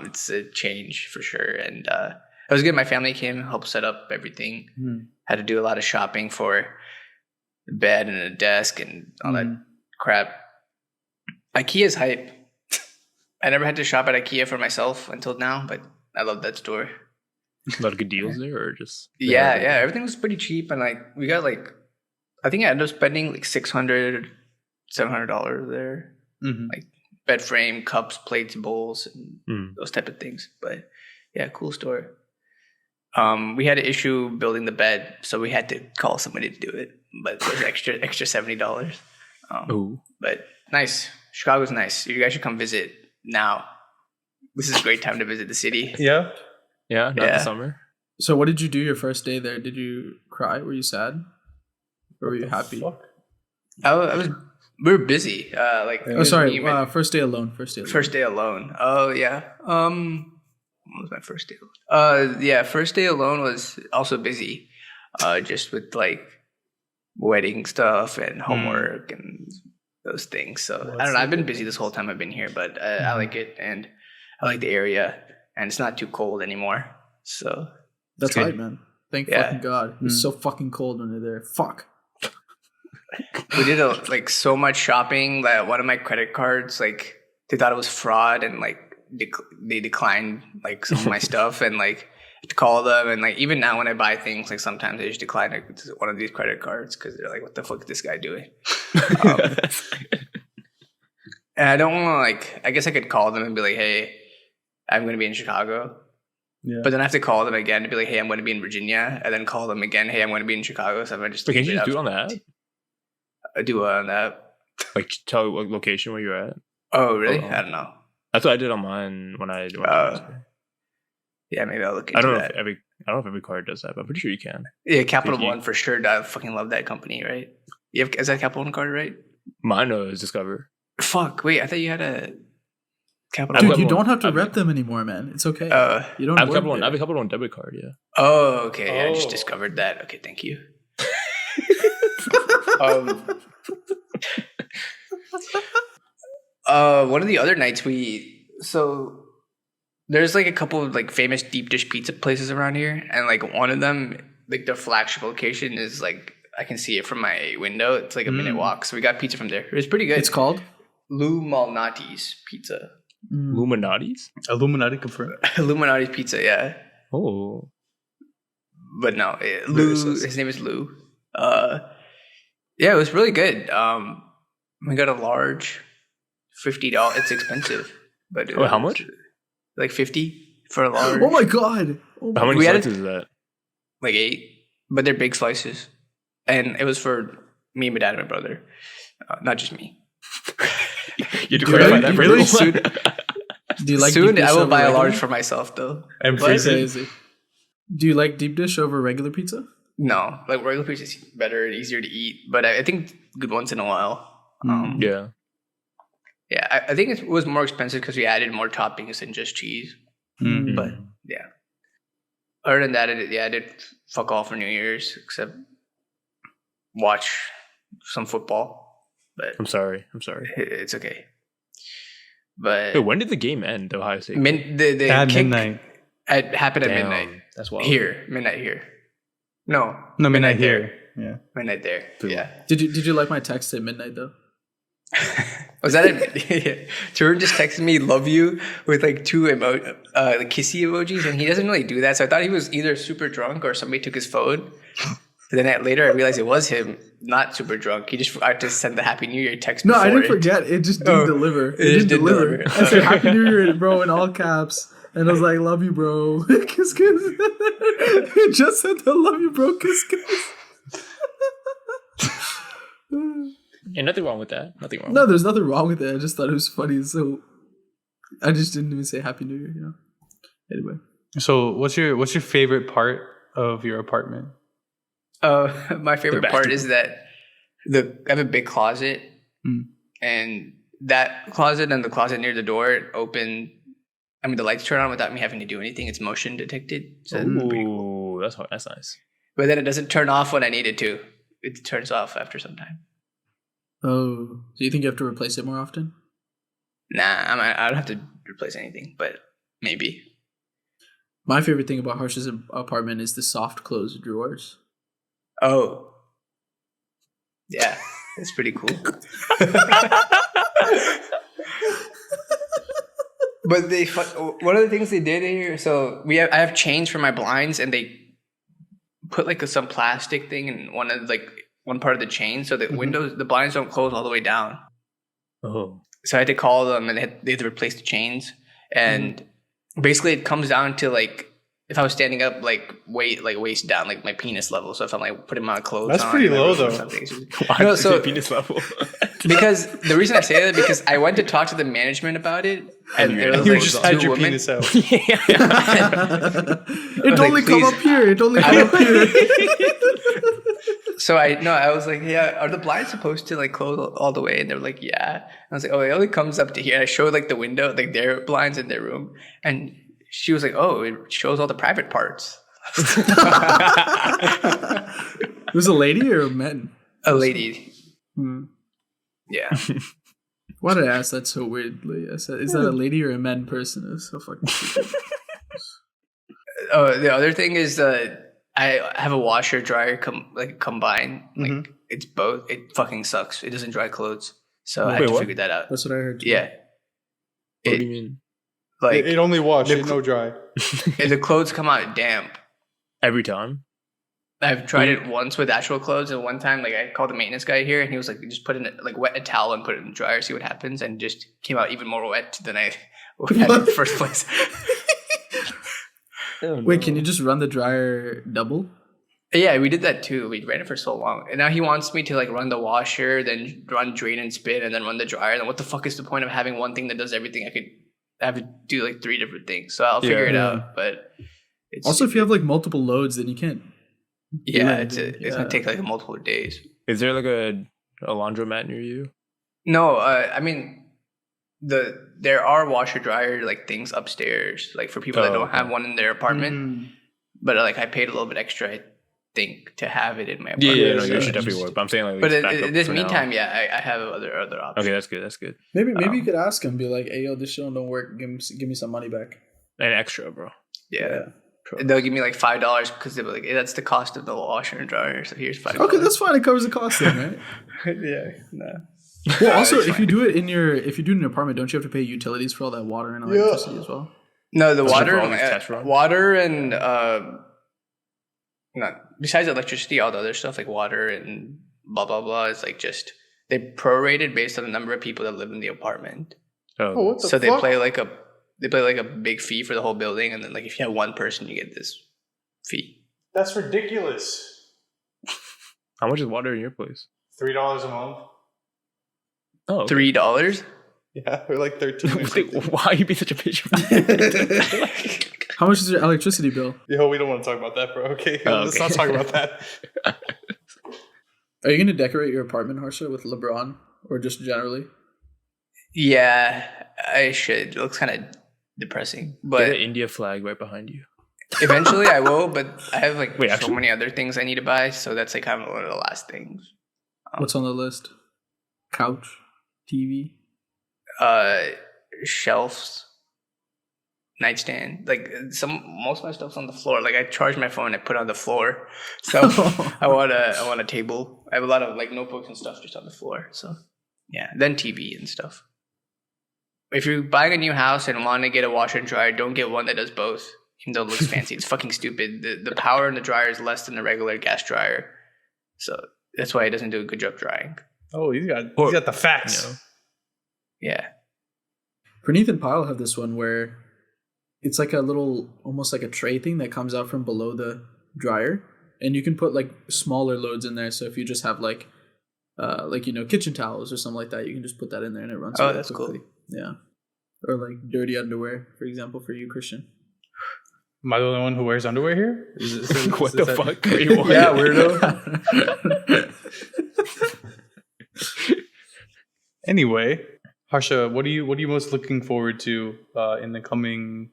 S2: it's a change for sure. And it was good. My family came, helped set up everything. Had to do a lot of shopping for bed and a desk and all that crap. IKEA's hype. I never had to shop at IKEA for myself until now, but I love that store.
S4: A lot of good deals there, or just
S2: Yeah, everything was pretty cheap, and like we got like, I think I ended up spending like $600, $700 there, like bed frame, cups, plates, bowls, and those type of things. But yeah, cool store. We had an issue building the bed, so we had to call somebody to do it, but it was extra $70. But nice. Chicago's nice. You guys should come visit now. This is a great time to visit the city.
S3: Yeah.
S4: Not the summer.
S1: So what did you do your first day there? Did you cry? Were you sad? Or were you happy?
S3: Fuck?
S2: I was. We were busy.
S1: First day alone.
S2: First day alone. Oh yeah. What was my first day? First day alone was also busy. Just with like wedding stuff and homework and those things. So I don't know. I've been busy this whole time I've been here, but I like it and I like the area and it's not too cold anymore. So
S1: that's right, man. Thank fucking God. It's so fucking cold when you're there. Fuck.
S2: We did so much shopping that one of my credit cards, like they thought it was fraud and like they declined like some of my stuff and like to call them and like even now when I buy things like sometimes they just decline like one of these credit cards because they're like, what the fuck is this guy doing? And I don't want to I guess I could call them and be like, hey, I'm going to be in Chicago. Yeah. But then I have to call them again to be like, hey, I'm going to be in Virginia, and then call them again, hey, I'm going to be in Chicago. So I'm going to just.
S4: But can you just do it on the app?
S2: Do it on the app.
S4: Like tell what location where you're at.
S2: Oh really? I don't know.
S4: That's what I did on mine when I.
S2: Yeah, maybe I'll look into that.
S4: I don't know if every card does that, but I'm pretty sure you can.
S2: Yeah, Capital One for sure. I fucking love that company, right? Is that Capital One card, right?
S4: Mine is Discover.
S2: Fuck! Wait, I thought you had a Capital.
S1: Dude, you don't have to rep them anymore, man. It's okay. You don't.
S4: I have a Capital One debit card. Yeah.
S2: Oh, okay. Yeah, I just discovered that. Okay, thank you. One of the other nights there's like a couple of like famous deep dish pizza places around here, and like one of them, like their flagship location is like I can see it from my window. It's like a minute walk, so we got pizza from there. It was pretty good.
S1: It's called
S2: Lou Malnati's Pizza.
S4: Illuminati's?
S3: Illuminati confirmed.
S2: Illuminati's Pizza, yeah.
S4: Oh,
S2: but no, his name is Lou. Yeah, it was really good. We got a large, $50. It's expensive, but
S4: how much?
S2: Like 50 for a large.
S1: Oh my God!
S4: How many slices is that?
S2: Like 8, but they're big slices, and it was for me, my dad, and my brother, not just me.
S4: You do clarify that
S2: really soon.
S1: Do you like
S2: soon? I will buy a large for myself though.
S3: And crazy.
S1: Do you like deep dish over regular pizza?
S2: No, like regular pizza is better and easier to eat, but I think good once in a while.
S4: Yeah.
S2: Yeah, I think it was more expensive because we added more toppings than just cheese.
S3: Mm-hmm.
S2: But yeah, other than that, I did fuck all for New Year's except watch some football. But
S4: I'm sorry.
S2: It's okay. But
S4: wait, when did the game end? The Ohio State.
S3: At midnight.
S2: It happened at midnight.
S4: That's wild.
S2: Midnight here. No,
S3: midnight here. Yeah,
S2: midnight there. Yeah.
S1: Did you like my text at midnight though?
S2: Was that it? Jordan just texted me "love you" with like 2 kissy emojis, and he doesn't really do that. So I thought he was either super drunk or somebody took his phone. But then later I realized it was him, not super drunk. He just forgot to send the Happy New Year text.
S1: No, I didn't forget. It just didn't deliver. It didn't deliver. I said Happy New Year, bro, in all caps. And I was like, love you, bro. Kiss, kiss. It just said the love you, bro. Kiss, kiss.
S4: And nothing wrong with that.
S1: No, there's nothing wrong with it. I just thought it was funny. So I just didn't even say Happy New Year, Anyway.
S3: So what's your favorite part of your apartment?
S2: My favorite part is that I have a big closet, and that closet and the closet near the door open. I mean, the lights turn on without me having to do anything. It's motion detected. So
S4: ooh, that's nice. But
S2: then it doesn't turn off when I need it to. It turns off after some time.
S1: Oh, so you think you have to replace it more often?
S2: Nah, I don't have to replace anything, but maybe.
S1: My favorite thing about Harsh's apartment is the soft closed drawers.
S2: Oh. Yeah, it's pretty cool. But one of the things they did here, so I have chains for my blinds, and they put like some plastic thing in one part of the chain, so the the blinds don't close all the way down.
S4: Oh.
S2: So I had to call them, and they had to replace the chains, and basically it comes down to like if I was standing up waist down, like my penis level. So if I'm like putting my clothes
S3: That's
S2: on,
S3: pretty low though.
S4: Why
S2: No,
S4: did you
S2: so-
S4: say penis level?
S2: Because the reason I say that because I went to talk to the management about it, and there was
S3: You
S2: like
S3: just
S2: two
S3: had your
S2: women.
S3: penis out.
S1: It only come
S2: please.
S1: up here. It only come up here.
S2: So I was like, yeah, are the blinds supposed to like close all the way? And they were like, yeah. I was like, oh, it only comes up to here. And I showed like the window, like their blinds in their room, and she was like, oh, it shows all the private parts.
S1: It was a lady or a man?
S2: A lady.
S1: Hmm.
S2: Yeah.
S1: Why did I ask that so weirdly? I said, is that a lady or a man person? It's so fucking stupid.
S2: Oh, the other thing is I have a washer dryer combined. Like it's both. It fucking sucks. It doesn't dry clothes. So I had to
S4: what?
S2: figure that out.
S1: That's what I heard too.
S2: Yeah.
S4: What do you mean?
S2: Like
S3: It only wash, it no dry.
S2: the clothes come out damp.
S4: Every time?
S2: I've tried it once with actual clothes, and one time, like I called the maintenance guy here, and he was like, "Just put in wet a towel and put it in the dryer, see what happens," and just came out even more wet than I had in the first place.
S1: Wait, can you just run the dryer double?
S2: Yeah, we did that too. We ran it for so long, and now he wants me to like run the washer, then run drain and spin, and then run the dryer. Then what the fuck is the point of having one thing that does everything? I have to do like 3 different things, so I'll figure it out. But it's
S1: Also, if you have like multiple loads, then you can't.
S2: it's gonna take like multiple days.
S4: Is there like a laundromat near you?
S2: No, I mean there are washer dryer like things upstairs, like for people that don't have one in their apartment. But like I paid a little bit extra, I think, to have it in my apartment.
S4: Yeah, no,
S1: so
S4: you should
S1: just-
S4: definitely work. But I'm saying like,
S2: But
S4: it's back up
S2: in this
S4: for now.
S2: meantime, yeah, I have other options.
S4: Okay, that's good. That's good.
S1: Maybe you could ask him, be like, "Hey, yo, this shit don't work. Give me some money back."
S4: And extra, bro.
S2: Yeah. They'll give me like $5 because they'll be like, hey, that's the cost of the washer and dryer. So here's $5.
S1: Okay, that's fine. It covers the cost then, right?
S2: Yeah. No.
S1: Well, also,
S2: it's
S1: if you
S2: fine.
S1: do it in your apartment, don't you have to pay utilities for all that water and electricity as well?
S2: No, the
S4: That's
S2: water,
S4: for all these test runs?
S2: water and not besides electricity, all the other stuff like water and blah blah blah is like just they prorated based on the number of people that live in the apartment.
S3: Oh,
S4: Oh,
S3: what the
S2: So
S3: fuck?
S2: they play like a big fee for the whole building, and then like if you have one person, you get this fee.
S3: That's ridiculous.
S4: how much is water in your place?
S3: $3 a month.
S4: Oh, okay.
S2: $3.
S3: Yeah, we're like 13 or something.
S4: Why are you being such a bitch about it?
S1: How much is your electricity bill?
S3: Yo, we don't want to talk about that, bro. Okay,
S4: Oh,
S3: let's
S4: okay.
S3: not talk about that.
S1: Are you going to decorate your apartment, Harsha, with LeBron or just generally?
S2: Yeah, I should. It looks kind of depressing,
S4: Get
S2: but
S4: an India flag right behind you.
S2: eventually I will. But I have like
S4: Wait,
S2: so
S4: actually?
S2: many other things I need to buy, so that's like kind of one of the last things.
S1: What's on the list? Couch, TV.
S2: Shelves, nightstand. Like most of my stuff's on the floor. Like I charge my phone, I put it on the floor. So I want a table. I have a lot of like notebooks and stuff just on the floor. So yeah, then TV and stuff. If you're buying a new house and want to get a washer and dryer, don't get one that does both. Even though it looks fancy, it's fucking stupid. The power in the dryer is less than the regular gas dryer, so that's why it doesn't do a good job drying.
S3: Oh, he's got the facts.
S4: You know?
S2: Yeah.
S1: Praneeth and Pyle have this one where it's like a little, almost like a tray thing that comes out from below the dryer, and you can put like smaller loads in there. So if you just have like kitchen towels or something like that, you can just put that in there and it runs.
S2: Oh,
S1: really
S2: that's
S1: quickly.
S2: cool.
S1: Yeah, or like dirty underwear, for example, for you, Christian.
S3: Am I the only one who wears underwear here?
S4: What the fuck? Wait, what?
S2: Yeah, weirdo.
S3: Anyway, Harsha, what are you most looking forward to in the coming,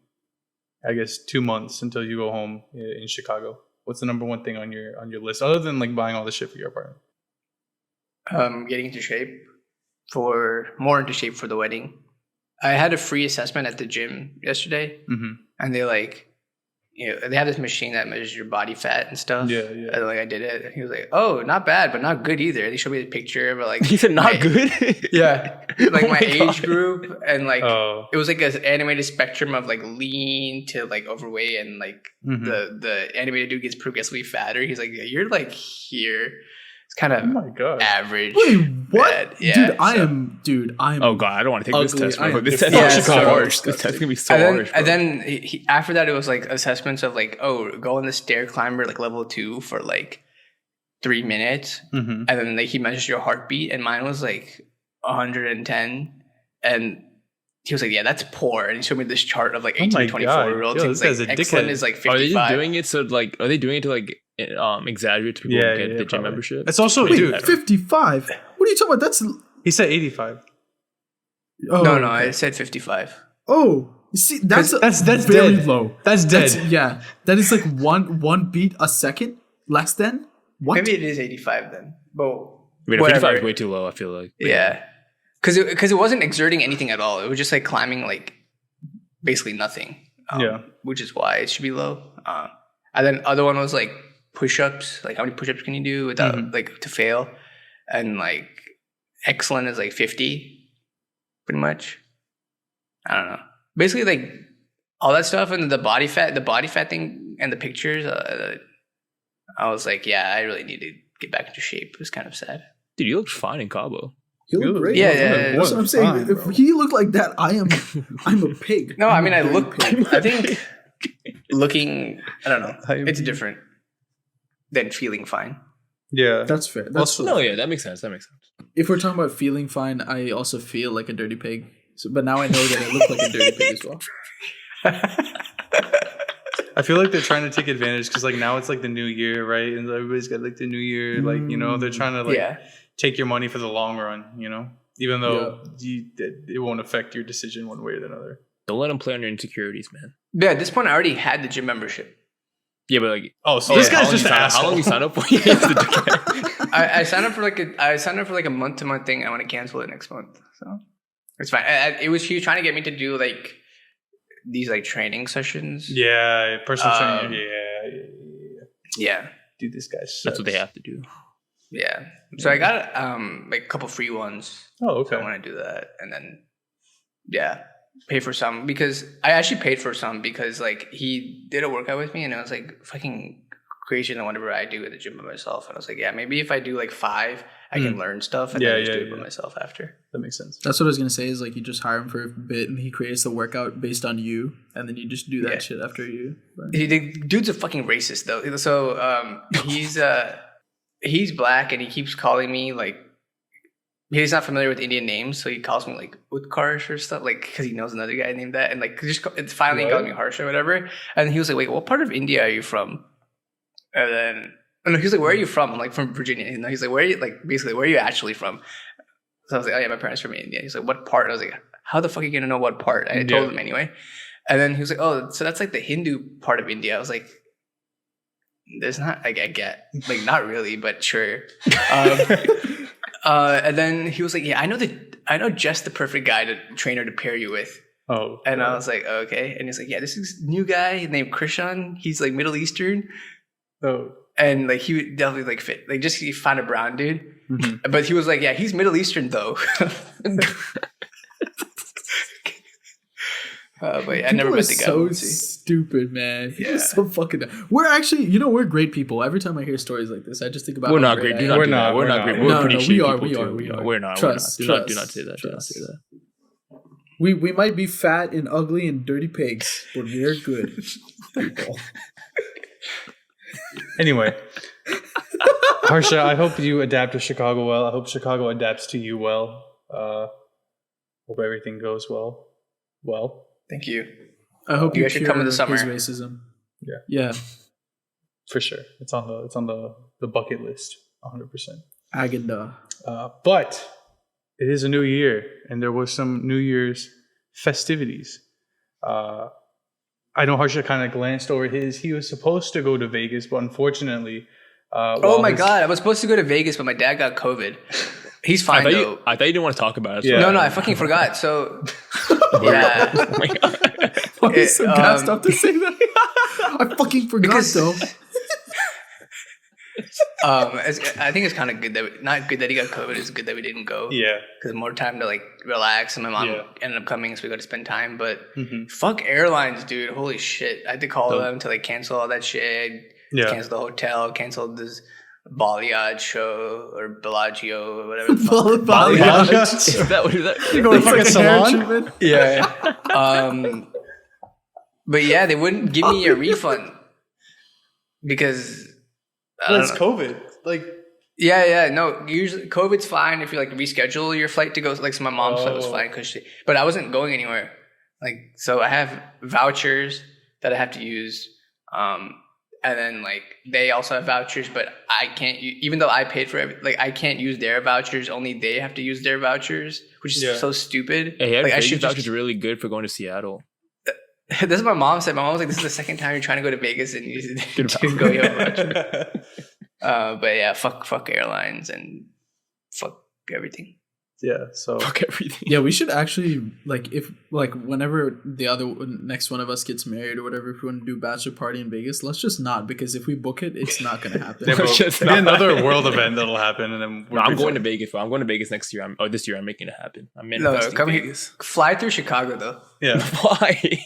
S3: I guess, 2 months until you go home in Chicago? What's the number one thing on your list other than like buying all the shit for your apartment?
S2: Getting into shape for the wedding. I had a free assessment at the gym yesterday,
S3: Mm-hmm.
S2: and they they have this machine that measures your body fat and stuff.
S3: Yeah.
S2: And like I did it, and he was like, "Oh, not bad, but not good either." They showed me the picture of like
S4: He said not good.
S2: yeah, like
S4: Oh
S2: my age
S4: God.
S2: group, and like
S3: Oh.
S2: it was like an animated spectrum of like lean to like overweight, and like
S3: Mhm.
S2: the animated dude gets progressively fatter. He's like, "You're like here." It's kind of
S3: Oh my god.
S2: average.
S1: Wait, what?
S2: bad. Yeah,
S1: dude, I
S2: so-
S1: am.
S4: Oh god, I don't want to take this
S1: Ugly.
S4: test.
S1: I
S4: Bro.
S1: am
S4: This test
S2: Yeah,
S4: is so
S2: so
S4: harsh. This test is gonna be so
S2: And then,
S4: harsh. Bro.
S2: and then after that, it was like assessments of like, oh, go on the stair climber like level 2 for like 3 minutes,
S3: Mhm.
S2: and then like he measures your heartbeat, and mine was like 110, and he was like, yeah, that's poor, and he showed me this chart of like
S3: Oh
S2: 18
S3: my
S2: to 24 year
S3: God.
S2: olds.
S3: Yo,
S2: He's
S3: this guy's
S2: like,
S3: a
S2: excellent
S3: dickhead.
S2: is like
S4: Are they
S2: 55.
S4: just doing it so like? Are they doing it to like exaggerate to people
S3: Yeah,
S4: who get the gym
S3: probably.
S4: membership?
S3: It's also,
S1: Wait,
S3: dude.
S1: 55. What are you talking about? That's
S3: He said 85.
S1: oh,
S2: No,
S1: okay.
S2: I said 55.
S1: Oh, see, that's
S3: That's
S1: very
S3: dead.
S1: low.
S3: That's dead.
S1: Yeah, that is like one beat a second less than what?
S2: Maybe it is 85 then. But
S4: Wait,
S2: whatever.
S4: 55 is way too low. I feel like.
S2: Yeah, because it wasn't exerting anything at all. It was just like climbing like basically nothing.
S3: Yeah.
S2: Which is why it should be low. And then other one was like push-ups. Like how many push-ups can you do without like to fail? And like excellent is like 50, pretty much. I don't know. Basically like all that stuff and the body fat thing and the pictures. I was like, yeah, I really need to get back into shape. It was kind of sad.
S4: Dude, you looked fine in Cabo.
S1: You look great.
S2: Yeah,
S1: That's what I'm saying.
S3: fine,
S1: If
S3: bro.
S1: he looked like that, I'm a pig.
S2: No,
S1: I'm
S2: I mean,
S1: a
S2: I
S1: dirty
S2: look.
S1: pig.
S2: I think looking. I don't know.
S3: I'm-
S2: It's different than feeling fine.
S3: Yeah.
S1: That's fair. That's
S3: Also-
S4: No, yeah, that makes sense. That makes sense.
S1: if we're talking about feeling fine, I also feel like a dirty pig. So, but now I know that I look like a dirty pig as well.
S3: I feel like they're trying to take advantage because like now it's like the new year, right? And everybody's got like the new year, like they're trying to like
S2: Yeah.
S3: take your money for the long run, even though it won't affect your decision one way or another.
S4: Don't let them play on your insecurities, man.
S2: Yeah. At this point, I already had the gym membership.
S4: Yeah, but like,
S3: Oh, so this
S4: how
S3: guy's
S4: long
S3: just
S4: you
S3: an
S4: sign-
S3: asshole.
S4: How long you sign up for? Yeah, it's the dickhead.
S2: I signed up for like a month-to-month thing. I want to cancel it next month, so it's fine. He was trying to get me to do like these like training sessions.
S3: Yeah, personal
S2: Um,
S3: trainer. Yeah.
S2: Yeah.
S3: Dude, this guy sucks.
S4: That's what they have to do.
S2: Yeah. So I got like a couple free ones.
S3: Oh,
S2: So
S3: okay.
S2: I want to do that, and then pay for some because I actually paid for some because like he did a workout with me and it was like fucking crazier than whatever I do at the gym by myself. And I was like, yeah, maybe if I do like 5, I can learn stuff and then just do it by myself after.
S3: That makes sense.
S1: That's what I was gonna say. Is like you just hire him for a bit, and he creates the workout based on you, and then you just do that
S2: Yeah.
S1: shit after you. But-
S2: The dude's a fucking racist though. So he's black and he keeps calling me like he's not familiar with Indian names, so he calls me like Utkarsh or stuff, like because he knows another guy named that, and like just it's finally
S3: What?
S2: called me Harsh or whatever. And he was like, "Wait, what part of India are you from?" And then he was like, "Where are you from?" I'm like, "From Virginia." And he's like, "Where are you?" Like basically, where are you actually from? So I was like, "Oh yeah, my parents are from India." He's like, "What part?" I was like, "How the fuck are you gonna know what part?" I told him anyway. And then he was like, "Oh, so that's like the Hindu part of India." I was like, "There's not." Like, I get like not really, but sure. And then he was like, "Yeah, I know just the perfect trainer to pair you with."
S3: Oh.
S2: And I was like, "Okay." And he's like, "Yeah, this is new guy named Krishan. He's like Middle Eastern,
S3: Oh.
S2: and like he would definitely like fit. Like just he found a brown dude,
S3: Mhm.
S2: but he was like, yeah, he's Middle Eastern though." But yeah, I never
S1: People
S2: met
S1: are
S2: the guy.
S1: so
S2: We'll see.
S1: stupid, man. People
S2: Yeah.
S1: are so fucking. We're actually, we're great people. Every time I hear stories like this, I just think about.
S4: We're
S1: how
S4: not great.
S1: I
S4: Do
S1: am.
S4: not
S3: We're
S4: do that.
S3: not,
S4: We're
S3: we're
S4: not
S3: not.
S4: great.
S3: No,
S4: We're
S1: no,
S4: pretty
S1: we
S4: shitty
S1: are,
S4: people
S1: we are,
S4: too.
S1: we are.
S4: We're not.
S1: Trust,
S4: Do not say
S1: trust.
S4: that. Do not say that.
S1: We might be fat and ugly and dirty pigs, but we're good people.
S3: Anyway, Harsha, I hope you adapt to Chicago well. I hope Chicago adapts to you well. Hope everything goes well. Well,
S2: Thank you.
S1: I hope
S2: You
S1: you
S2: guys should
S1: cure
S2: come in the
S1: his
S2: summer.
S1: racism.
S3: Yeah.
S1: Yeah.
S3: for sure, it's on the bucket list, 100%.
S1: Agenda.
S3: But it is a new year, and there was some New Year's festivities. I know Harsha kind of glanced over his. He was supposed to go to Vegas, but unfortunately,
S2: Oh my god, I was supposed to go to Vegas, but my dad got COVID. He's fine though.
S4: I thought you didn't want to talk about it.
S3: Yeah.
S2: No, I fucking forgot. So yeah.
S4: Oh my god.
S1: Why are you so gassed up to say that? I fucking forgot though.
S2: I think it's kind of good that not good that he got COVID. It's good that we didn't go.
S3: Yeah.
S2: Because more time to like relax, and my mom
S3: Yeah.
S2: ended up coming, so we got to spend time. But
S3: Mm-hmm.
S2: fuck airlines, dude! Holy shit! I had to call them to like cancel all that shit.
S3: Yeah.
S2: Cancel the hotel. Cancel this Balayage show or Bellagio or whatever. The fuck.
S1: Balayage.
S4: That was that.
S3: You go to fucking
S1: Like a hair
S3: salon?
S1: treatment.
S2: Yeah. But yeah, they wouldn't give me a refund because I don't
S3: That's
S2: know.
S3: COVID. Like,
S2: Yeah. No, usually COVID's fine if you like reschedule your flight to go. Like, so my mom's flight was fine but I wasn't going anywhere. Like, so I have vouchers that I have to use. And then like they also have vouchers, but I can't. Even though I paid for it, like I can't use their vouchers. Only they have to use their vouchers, which is so stupid.
S4: Hey,
S2: like, I
S4: Vegas
S2: should
S4: vouchers are really good for going to Seattle.
S2: This is what my mom said. My mom was like, "This is the second time you're trying to go to Vegas and you didn't go. You have a voucher." But yeah, fuck airlines and fuck everything.
S3: yeah. So
S4: Fuck everything.
S1: Yeah, we should actually whenever the next one of us gets married or whatever, if we want to do bachelor party in Vegas, let's just not, because if we book it, it's not gonna happen.
S3: yeah, bro,
S4: Just
S3: it'll be
S4: not.
S3: another world event that'll happen, and then
S4: No, I'm going to Vegas. I'm going to Vegas next year. This year I'm making it happen. I'm manifesting
S2: come here.
S4: Vegas.
S2: Fly through Chicago though.
S3: Yeah.
S4: Why?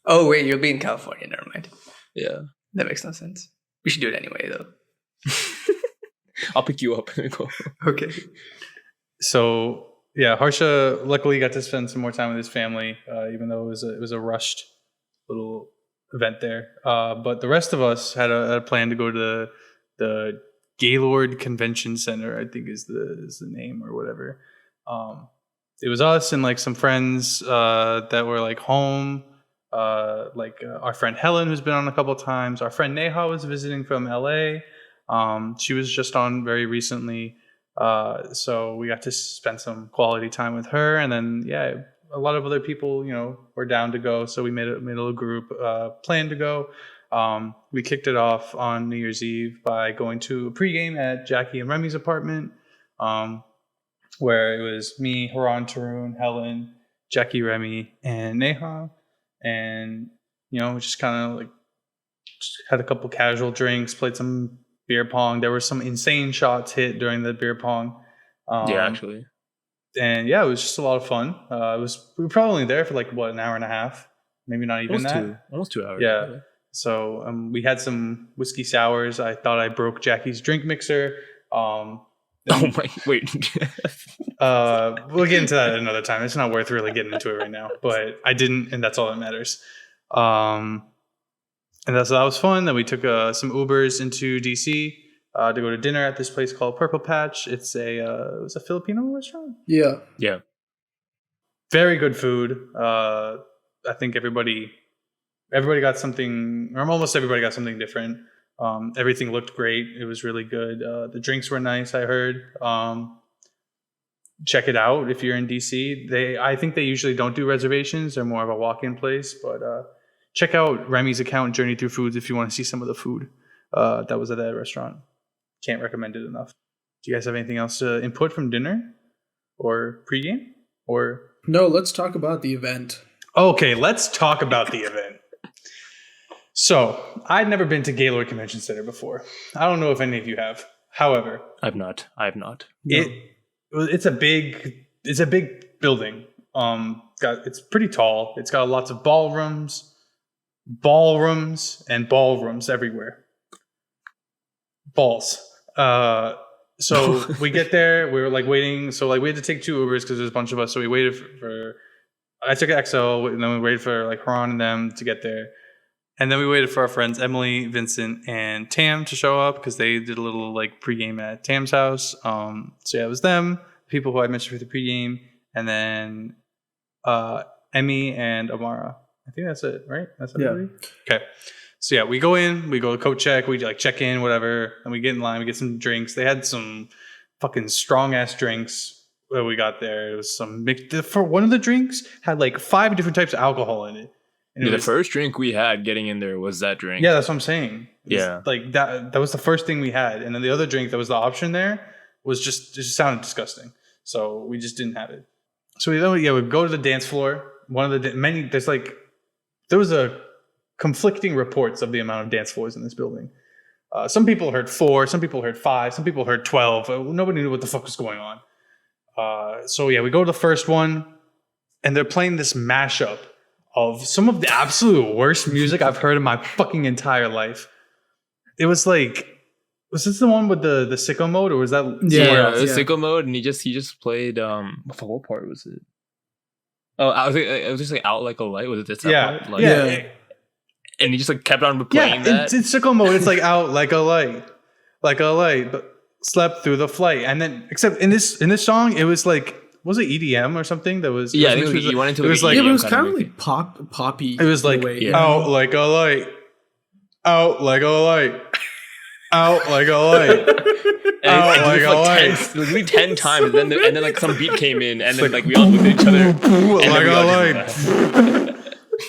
S2: Oh wait, you'll be in California. Never mind.
S4: Yeah.
S2: That makes no sense. We should do it anyway though.
S4: I'll pick you up and go.
S2: Okay.
S3: So yeah, Harsha luckily got to spend some more time with his family, even though it was a rushed little event there. But the rest of us had a plan to go to the Gaylord Convention Center, I think is the name or whatever. It was us and like some friends that were like home. Our friend Helen, who's been on a couple of times. Our friend Neha was visiting from LA. She was just on very recently. So we got to spend some quality time with her. And then, yeah, a lot of other people, were down to go. So we made a little group plan to go. We kicked it off on New Year's Eve by going to a pregame at Jackie and Remy's apartment, where it was me, Haran, Tarun, Helen, Jackie, Remy, and Neha. And, we just kind of like just had a couple casual drinks, played some beer pong. There were some insane shots hit during the beer pong.
S4: Yeah, actually.
S3: And yeah, it was just a lot of fun. We were probably only there for like an hour and a half, maybe not even
S4: Almost 2 hours.
S3: Yeah. So we had some whiskey sours. I thought I broke Jackie's drink mixer.
S4: Oh my! Wait.
S3: We'll get into that another time. It's not worth really getting into it right now. But I didn't, and that's all that matters. And that was fun. Then we took some Ubers into DC to go to dinner at this place called Purple Patch. It was a Filipino restaurant.
S1: Yeah.
S3: Very good food. I think everybody got something, or almost everybody got something different. Everything looked great. It was really good. The drinks were nice, I heard. Check it out if you're in DC. I think they usually don't do reservations. They're more of a walk-in place, but check out Remy's account, Journey Through Foods, if you want to see some of the food that was at that restaurant. Can't recommend it enough. Do you guys have anything else to input from dinner or pregame? Or
S1: No, let's talk about the event.
S3: okay, let's talk about the event. So, I'd never been to Gaylord Convention Center before. I don't know if any of you have. However,
S4: I have not.
S1: No.
S3: it's a big building. It's pretty tall. It's got lots of ballrooms everywhere. Balls. So we get there. We were like waiting. So like we had to take 2 Ubers because there's a bunch of us. So we waited for I took an XL, and then we waited for like Haran and them to get there. And then we waited for our friends Emily, Vincent, and Tam to show up because they did a little like pregame at Tam's house. So yeah, it was them, people who I mentioned for the pregame, and then Emmy and Amara. I think that's it, right? That's everybody? Yeah. Okay. So yeah, we go in, we go to coat check, we like check in, whatever, and we get in line, we get some drinks. They had some fucking strong ass drinks that we got there. It was some for one of the drinks had like 5 different types of alcohol in it.
S4: Yeah, the first drink we had getting in there was that drink.
S3: Yeah, that's what I'm saying.
S4: Yeah.
S3: Like that was the first thing we had. And then the other drink that was the option there was it just sounded disgusting. So we just didn't have it. So we go to the dance floor. One of the there's like there was a conflicting reports of the amount of dance floors in this building. Some people heard 4, some people heard 5, some people heard 12. Nobody knew what the fuck was going on. So yeah, we go to the first one, and they're playing this mashup of some of the absolute worst music I've heard in my fucking entire life. It was like, was this the one with the sicko mode, or was that somewhere else?
S4: It was sicko mode, and he just played what part was it? Oh, it was just like Out Like a Light. Was it this? Part? Like, and he just like kept on playing that.
S3: It's sicko mode. It's like Out Like a Light, but slept through the flight. And then, except in this song, it was like, was it EDM or something? That was
S4: I think you went into
S3: it was like,
S1: it was kind of like poppy.
S3: It was like Out Like a Light, Out Like a Light, Out Like a Light.
S4: Out like a light. Like 10 times, and then like some beat came in, and then like we all looked at each other.
S3: Like a light.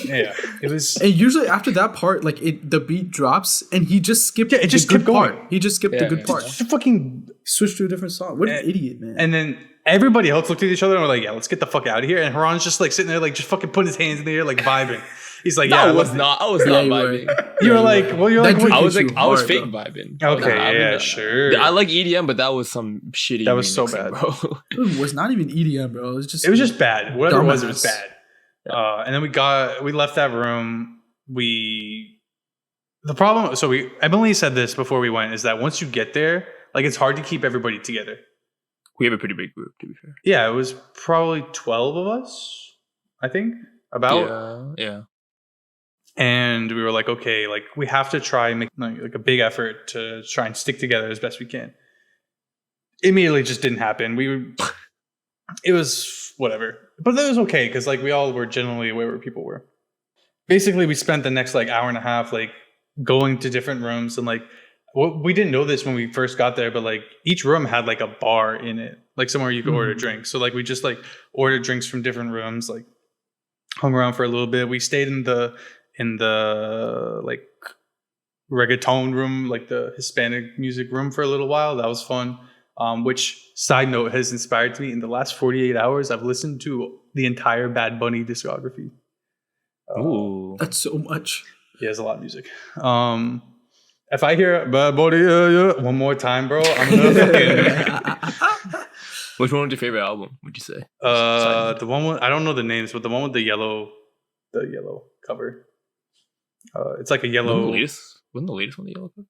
S3: Yeah, it was.
S1: And usually after that part, like the beat drops, and he just skipped.
S3: Yeah, it just kept going.
S1: Part. He just skipped the good part.
S3: Just fucking
S1: switched to a different song. What an idiot, man!
S3: And then everybody else looked at each other and were like, "Yeah, let's get the fuck out of here." And Haran's just like sitting there, like just fucking putting his hands in the air, like vibing. He's like, "Yeah,
S4: I was not vibing."
S3: You were like, "Well, you're like."
S4: I was fake vibing.
S3: Okay, sure.
S4: I like EDM, but that was some shitty.
S3: That was so bad,
S1: bro. It was not even EDM, bro. It was just
S3: bad. Whatever it was bad. And then we left that room. Emily said this before we went, is that once you get there, like it's hard to keep everybody together.
S4: We have a pretty big group, to be fair.
S3: Yeah, it was probably 12 of us, I think. About.
S4: Yeah.
S3: And we were like, okay, like we have to try and make like a big effort to try and stick together as best we can. Immediately just didn't happen. It was whatever. But that was okay, because like we all were generally aware where people were. Basically, we spent the next like hour and a half like going to different rooms, and like we didn't know this when we first got there, but like each room had like a bar in it, like somewhere you could order drinks. So like we just like ordered drinks from different rooms, like hung around for a little bit. We stayed in the like reggaeton room, like the Hispanic music room, for a little while. That was fun. Which, side note, has inspired me. In the last 48 hours, I've listened to the entire Bad Bunny discography.
S4: Ooh,
S1: that's so much.
S3: He has a lot of music. If I hear Bad Bunny one more time, bro, I'm gonna fucking.
S4: Which one was your favorite album? Would you say?
S3: The one with, I don't know the names, but the one with the yellow cover. It's like a yellow.
S4: Wasn't the latest one the yellow cover?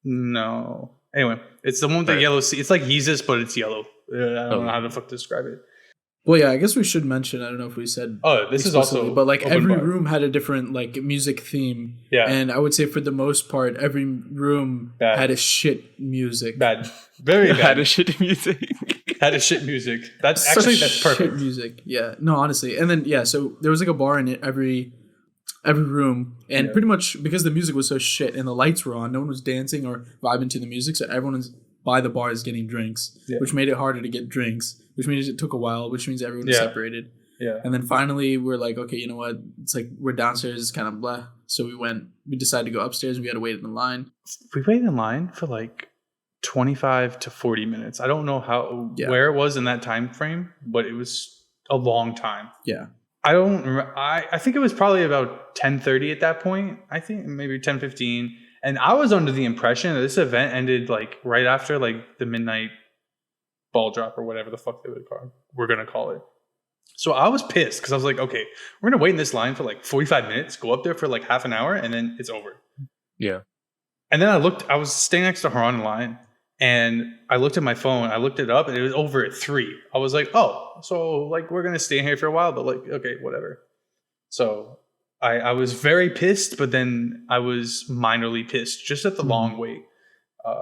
S3: No. Anyway, it's the one with the yellow. It's like Yeezus, but it's yellow. I don't know how to fuck describe it.
S1: Well, yeah, I guess we should mention. I don't know if we said.
S3: Oh, this is also.
S1: But like every room had a different like music theme.
S3: Yeah.
S1: And I would say for the most part, every room had a shit music.
S3: Bad. Very bad.
S4: Had a shit music.
S3: Had a shit music. That's perfect.
S1: Shit music. Yeah. No, honestly. And then so there was like a bar in it every room, and pretty much because the music was so shit and the lights were on, no one was dancing or vibing to the music, so everyone was by the bars getting drinks, which made it harder to get drinks, which means it took a while, which means everyone was separated. And then finally we're like, okay, you know what, it's like we're downstairs, it's kind of blah, so we decided to go upstairs. We had to wait in the line. We
S3: waited in line for like 25 to 40 minutes. I don't know where it was in that time frame, but it was a long time. I don't remember. I think it was probably about 10:30 at that point. I think maybe 10:15. And I was under the impression that this event ended like right after like the midnight ball drop or whatever the fuck we're going to call it. So I was pissed because I was like, okay, we're going to wait in this line for like 45 minutes, go up there for like half an hour, and then it's over.
S4: Yeah.
S3: And then I was staying next to Haran in line. And I looked at my phone, I looked it up, and it was over at 3. I was like, oh, so like we're going to stay here for a while, but like, okay, whatever. So I was very pissed, but then I was minorly pissed just at the long wait.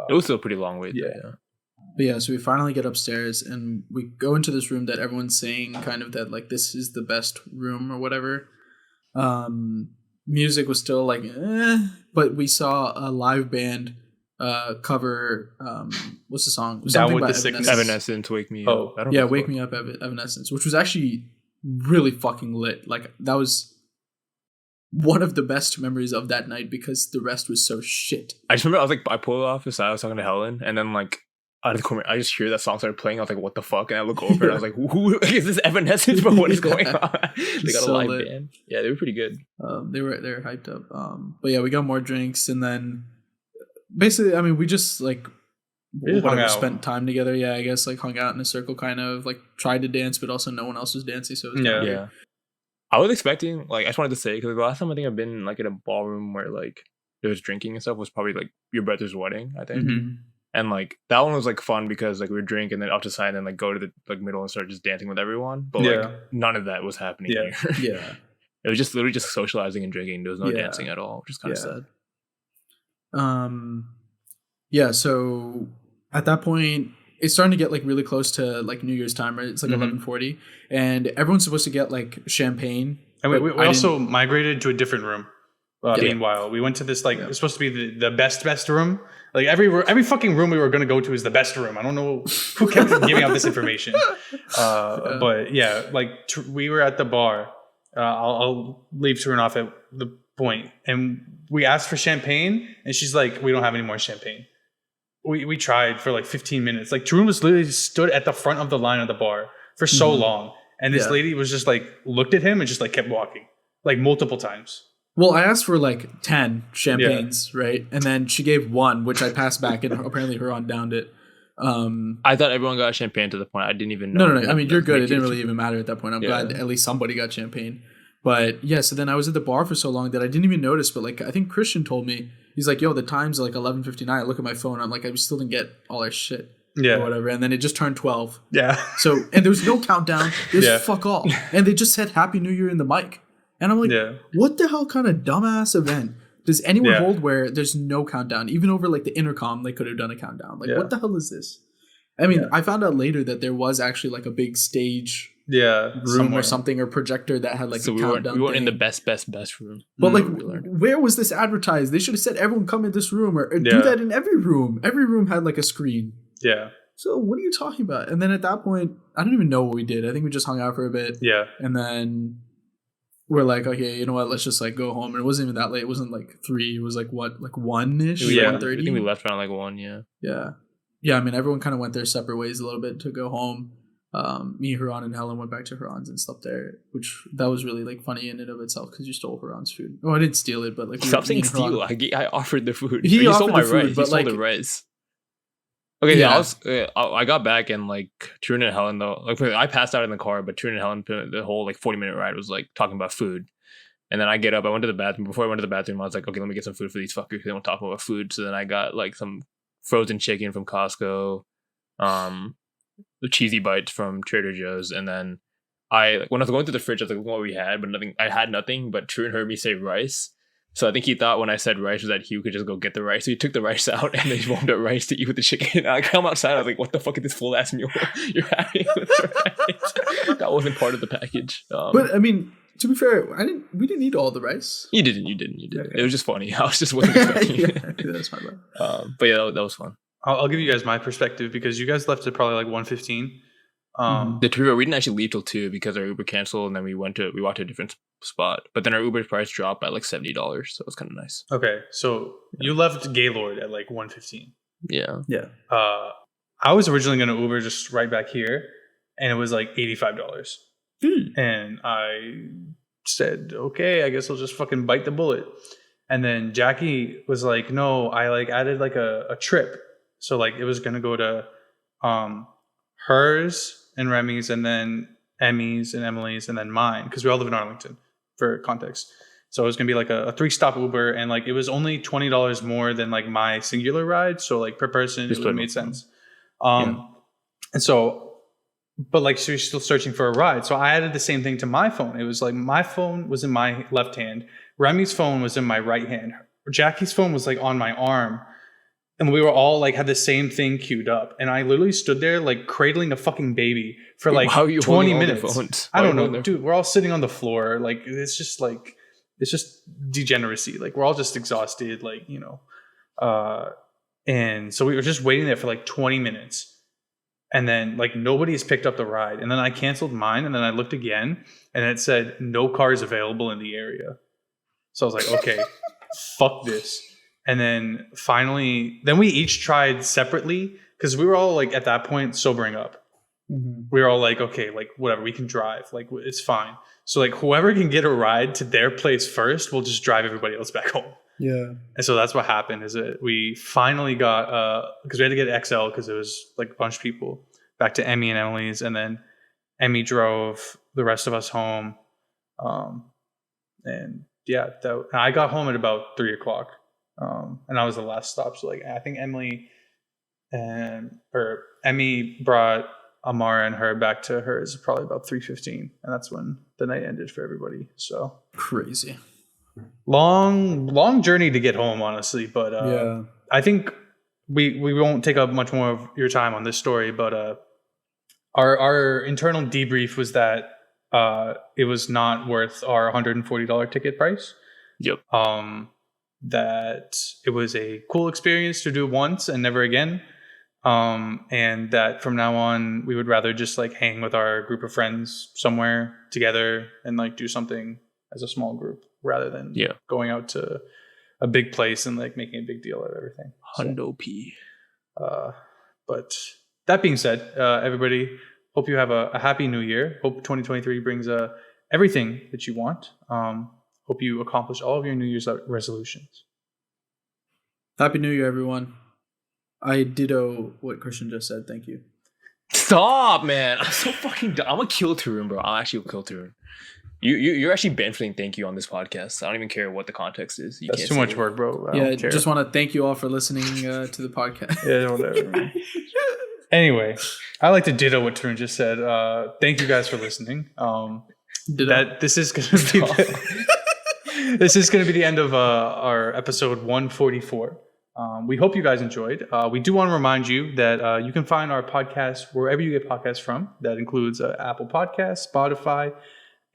S4: It was still a pretty long wait.
S3: Yeah.
S1: But yeah, so we finally get upstairs and we go into this room that everyone's saying kind of that like this is the best room or whatever. Music was still like, but we saw a live band cover what's the song?
S3: Down with the Sickness.
S4: Evanescence, Wake Me Up.
S1: Wake Me Up, Evanescence, which was actually really fucking lit. Like that was one of the best memories of that night because the rest was so shit.
S4: I just remember I pulled off the side, I was talking to Helen, and then like out of the corner, I just hear that song started playing. I was like, "What the fuck?" And I look over and I was like, "Who is this Evanescence, bro? What is going on?" They got a live band. Yeah, they were pretty good.
S1: They were hyped up. But yeah, we got more drinks, and then basically, I mean, we just like spent time together. Yeah, I guess like hung out in a circle, kind of like tried to dance, but also no one else was dancing, so it was
S4: yeah. I was expecting, like, I just wanted to say, because the last time I think I've been like in a ballroom where like there was drinking and stuff was probably like your brother's wedding, I think.
S1: Mm-hmm.
S4: And like that one was like fun because like we would drink and then up to side and then like go to the like middle and start just dancing with everyone. But like none of that was happening here.
S1: Yeah.
S4: It was just literally just socializing and drinking. There was no dancing at all, which is kind of sad.
S1: Yeah, so at that point it's starting to get like really close to like New Year's time, right? It's like 11:40 and everyone's supposed to get like champagne.
S3: And we also migrated to a different room. Meanwhile, we went to this like it's supposed to be the best room. Like every fucking room we were going to go to is the best room. I don't know who kept giving out this information. But yeah, like we were at the bar. I'll leave Tarun off at the point. And we asked for champagne and she's like, "We don't have any more champagne." We tried for like 15 minutes. Like Tarun was literally stood at the front of the line of the bar for so long. And this lady was just like looked at him and just like kept walking like multiple times.
S1: Well, I asked for like 10 champagnes, right? And then she gave one, which I passed back, and apparently Huron downed it.
S4: I thought everyone got champagne to the point I didn't even know.
S1: No. I mean, you're good. It didn't really even matter at that point. I'm glad at least somebody got champagne. But yeah, so then I was at the bar for so long that I didn't even notice. But like, I think Christian told me, he's like, "Yo, the time's like 11:59." I look at my phone. I'm like, I still didn't get all our shit. Or whatever. And then it just turned 12.
S3: Yeah.
S1: So, and there was no countdown. There's fuck all. And they just said Happy New Year in the mic. And I'm like, what the hell kind of dumbass event does anyone hold where there's no countdown? Even over like the intercom, they could have done a countdown. Like, what the hell is this? I mean, I found out later that there was actually like a big stage room or something or projector that had like a countdown.
S4: We weren't in the best room.
S1: But like, where was this advertised? They should have said everyone come in this room or do that in every room. Every room had like a screen.
S3: Yeah.
S1: So what are you talking about? And then at that point, I don't even know what we did. I think we just hung out for a bit.
S3: Yeah.
S1: And then we're like, okay, you know what? Let's just like go home. And it wasn't even that late. It wasn't like 3. It was like what, like 1-ish?
S4: Yeah. 1:30? I think we left around like 1. Yeah.
S1: Yeah. Yeah. I mean, everyone kind of went their separate ways a little bit to go home. Me, Huron, and Helen went back to Huron's and slept there, which that was really like funny in and of itself because you stole Huron's food. Oh, I didn't steal it, but like
S4: stop saying steal. I offered the food.
S1: He
S4: stole
S1: offered
S4: my
S1: the food,
S4: rice.
S1: but
S4: He
S1: like
S4: stole the rice. Okay, I got back and like Tarun and Helen though, like I passed out in the car, but Tarun and Helen the whole like 40-minute ride was like talking about food. And then I get up, I went to the bathroom. Before I went to the bathroom, I was like, okay, let me get some food for these fuckers. They don't talk about food. So then I got like some frozen chicken from Costco, the cheesy bites from Trader Joe's, and then when I was going through the fridge, I was like, what we had, but nothing. I had nothing, but Tarun heard me say rice. So I think he thought when I said rice was that Hugh could just go get the rice. So he took the rice out and then he warmed up rice to eat with the chicken. And I come outside, I was like, what the fuck is this full ass meal you're having with the rice? That wasn't part of the package.
S1: But I mean, to be fair, we didn't eat all the rice.
S4: You didn't. Okay. It was just funny. I was just wasn't expecting it.
S1: That's my bad.
S4: But yeah, that was fun.
S3: I'll give you guys my perspective because you guys left at probably like 1:15.
S4: We didn't actually leave till 2 because our Uber canceled, and then we walked to a different spot. But then our Uber price dropped by like $70, so it was kind of nice.
S3: Okay, so you left Gaylord at like 1:15.
S4: Yeah.
S3: I was originally going to Uber just right back here, and it was like $85. And I said, okay, I guess I'll just fucking bite the bullet. And then Jackie was like, no, I like added like a trip. So like it was going to go to hers and Remy's and then Emmy's and Emily's and then mine because we all live in Arlington for context. So it was going to be like a 3-stop Uber and like it was only $20 more than like my singular ride. So like per person, it would have made sense. And so, but like she was still searching for a ride. So I added the same thing to my phone. It was like my phone was in my left hand. Remy's phone was in my right hand. Jackie's phone was like on my arm. And we were all like had the same thing queued up. And I literally stood there like cradling a fucking baby for like 20 minutes. I don't know, dude, we're all sitting on the floor. Like, it's just degeneracy. Like we're all just exhausted, like, you know. And so we were just waiting there for like 20 minutes. And then like nobody's picked up the ride. And then I canceled mine. And then I looked again and it said no cars available in the area. So I was like, okay, fuck this. And then finally, we each tried separately because we were all like at that point sobering up. We were all like, okay, like whatever, we can drive, like it's fine. So like whoever can get a ride to their place first, we'll just drive everybody else back home.
S1: Yeah.
S3: And so that's what happened. Is that we finally got because we had to get XL because it was like a bunch of people back to Emmy and Emily's, and then Emmy drove the rest of us home. And yeah, I got home at about 3:00. And I was the last stop. So like I think Emmy brought Amara and her back to hers probably about 3:15, and that's when the night ended for everybody. So
S1: crazy,
S3: long journey to get home, honestly. But
S1: yeah,
S3: I think we won't take up much more of your time on this story. But our internal debrief was that it was not worth our $140 ticket price.
S4: Yep.
S3: That it was a cool experience to do once and never again. And that from now on we would rather just like hang with our group of friends somewhere together and like do something as a small group rather than going out to a big place and like making a big deal out of everything.
S4: Hundo P.
S3: But that being said, everybody, hope you have a happy new year. Hope 2023 brings everything that you want. Hope you accomplish all of your New Year's resolutions.
S1: Happy New Year, everyone. I ditto what Christian just said. Thank you.
S4: Stop, man. I'm so fucking dumb. I'm gonna kill Tarun, bro. I'll actually kill Tarun. You're actually benefiting thank you on this podcast. I don't even care what the context is.
S3: That's too much work, bro.
S1: I just want to thank you all for listening to the podcast.
S3: Yeah, whatever. Anyway, I like to ditto what Tarun just said. Thank you guys for listening. This is gonna be the end of our episode 144. We hope you guys enjoyed. We do want to remind you that you can find our podcast wherever you get podcasts from. That includes Apple Podcasts, Spotify,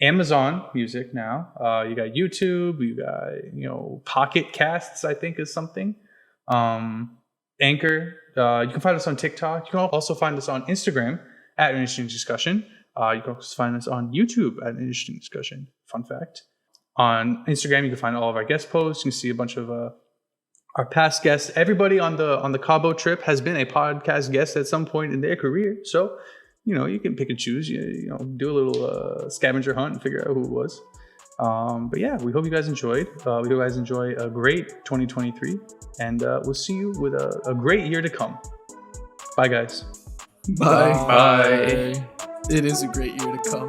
S3: Amazon Music now. You got YouTube, you got, Pocket Casts, I think is something. Anchor. You can find us on TikTok. You can also find us on Instagram at An Interesting Discussion. You can also find us on YouTube at An Interesting Discussion. Fun fact. On Instagram, you can find all of our guest posts. You can see a bunch of our past guests. Everybody on the Cabo trip has been a podcast guest at some point in their career. So, you can pick and choose. Do a little scavenger hunt and figure out who it was. But yeah, we hope you guys enjoyed. We hope you guys enjoy a great 2023. And we'll see you with a great year to come. Bye, guys.
S1: Bye. It is a great year to come.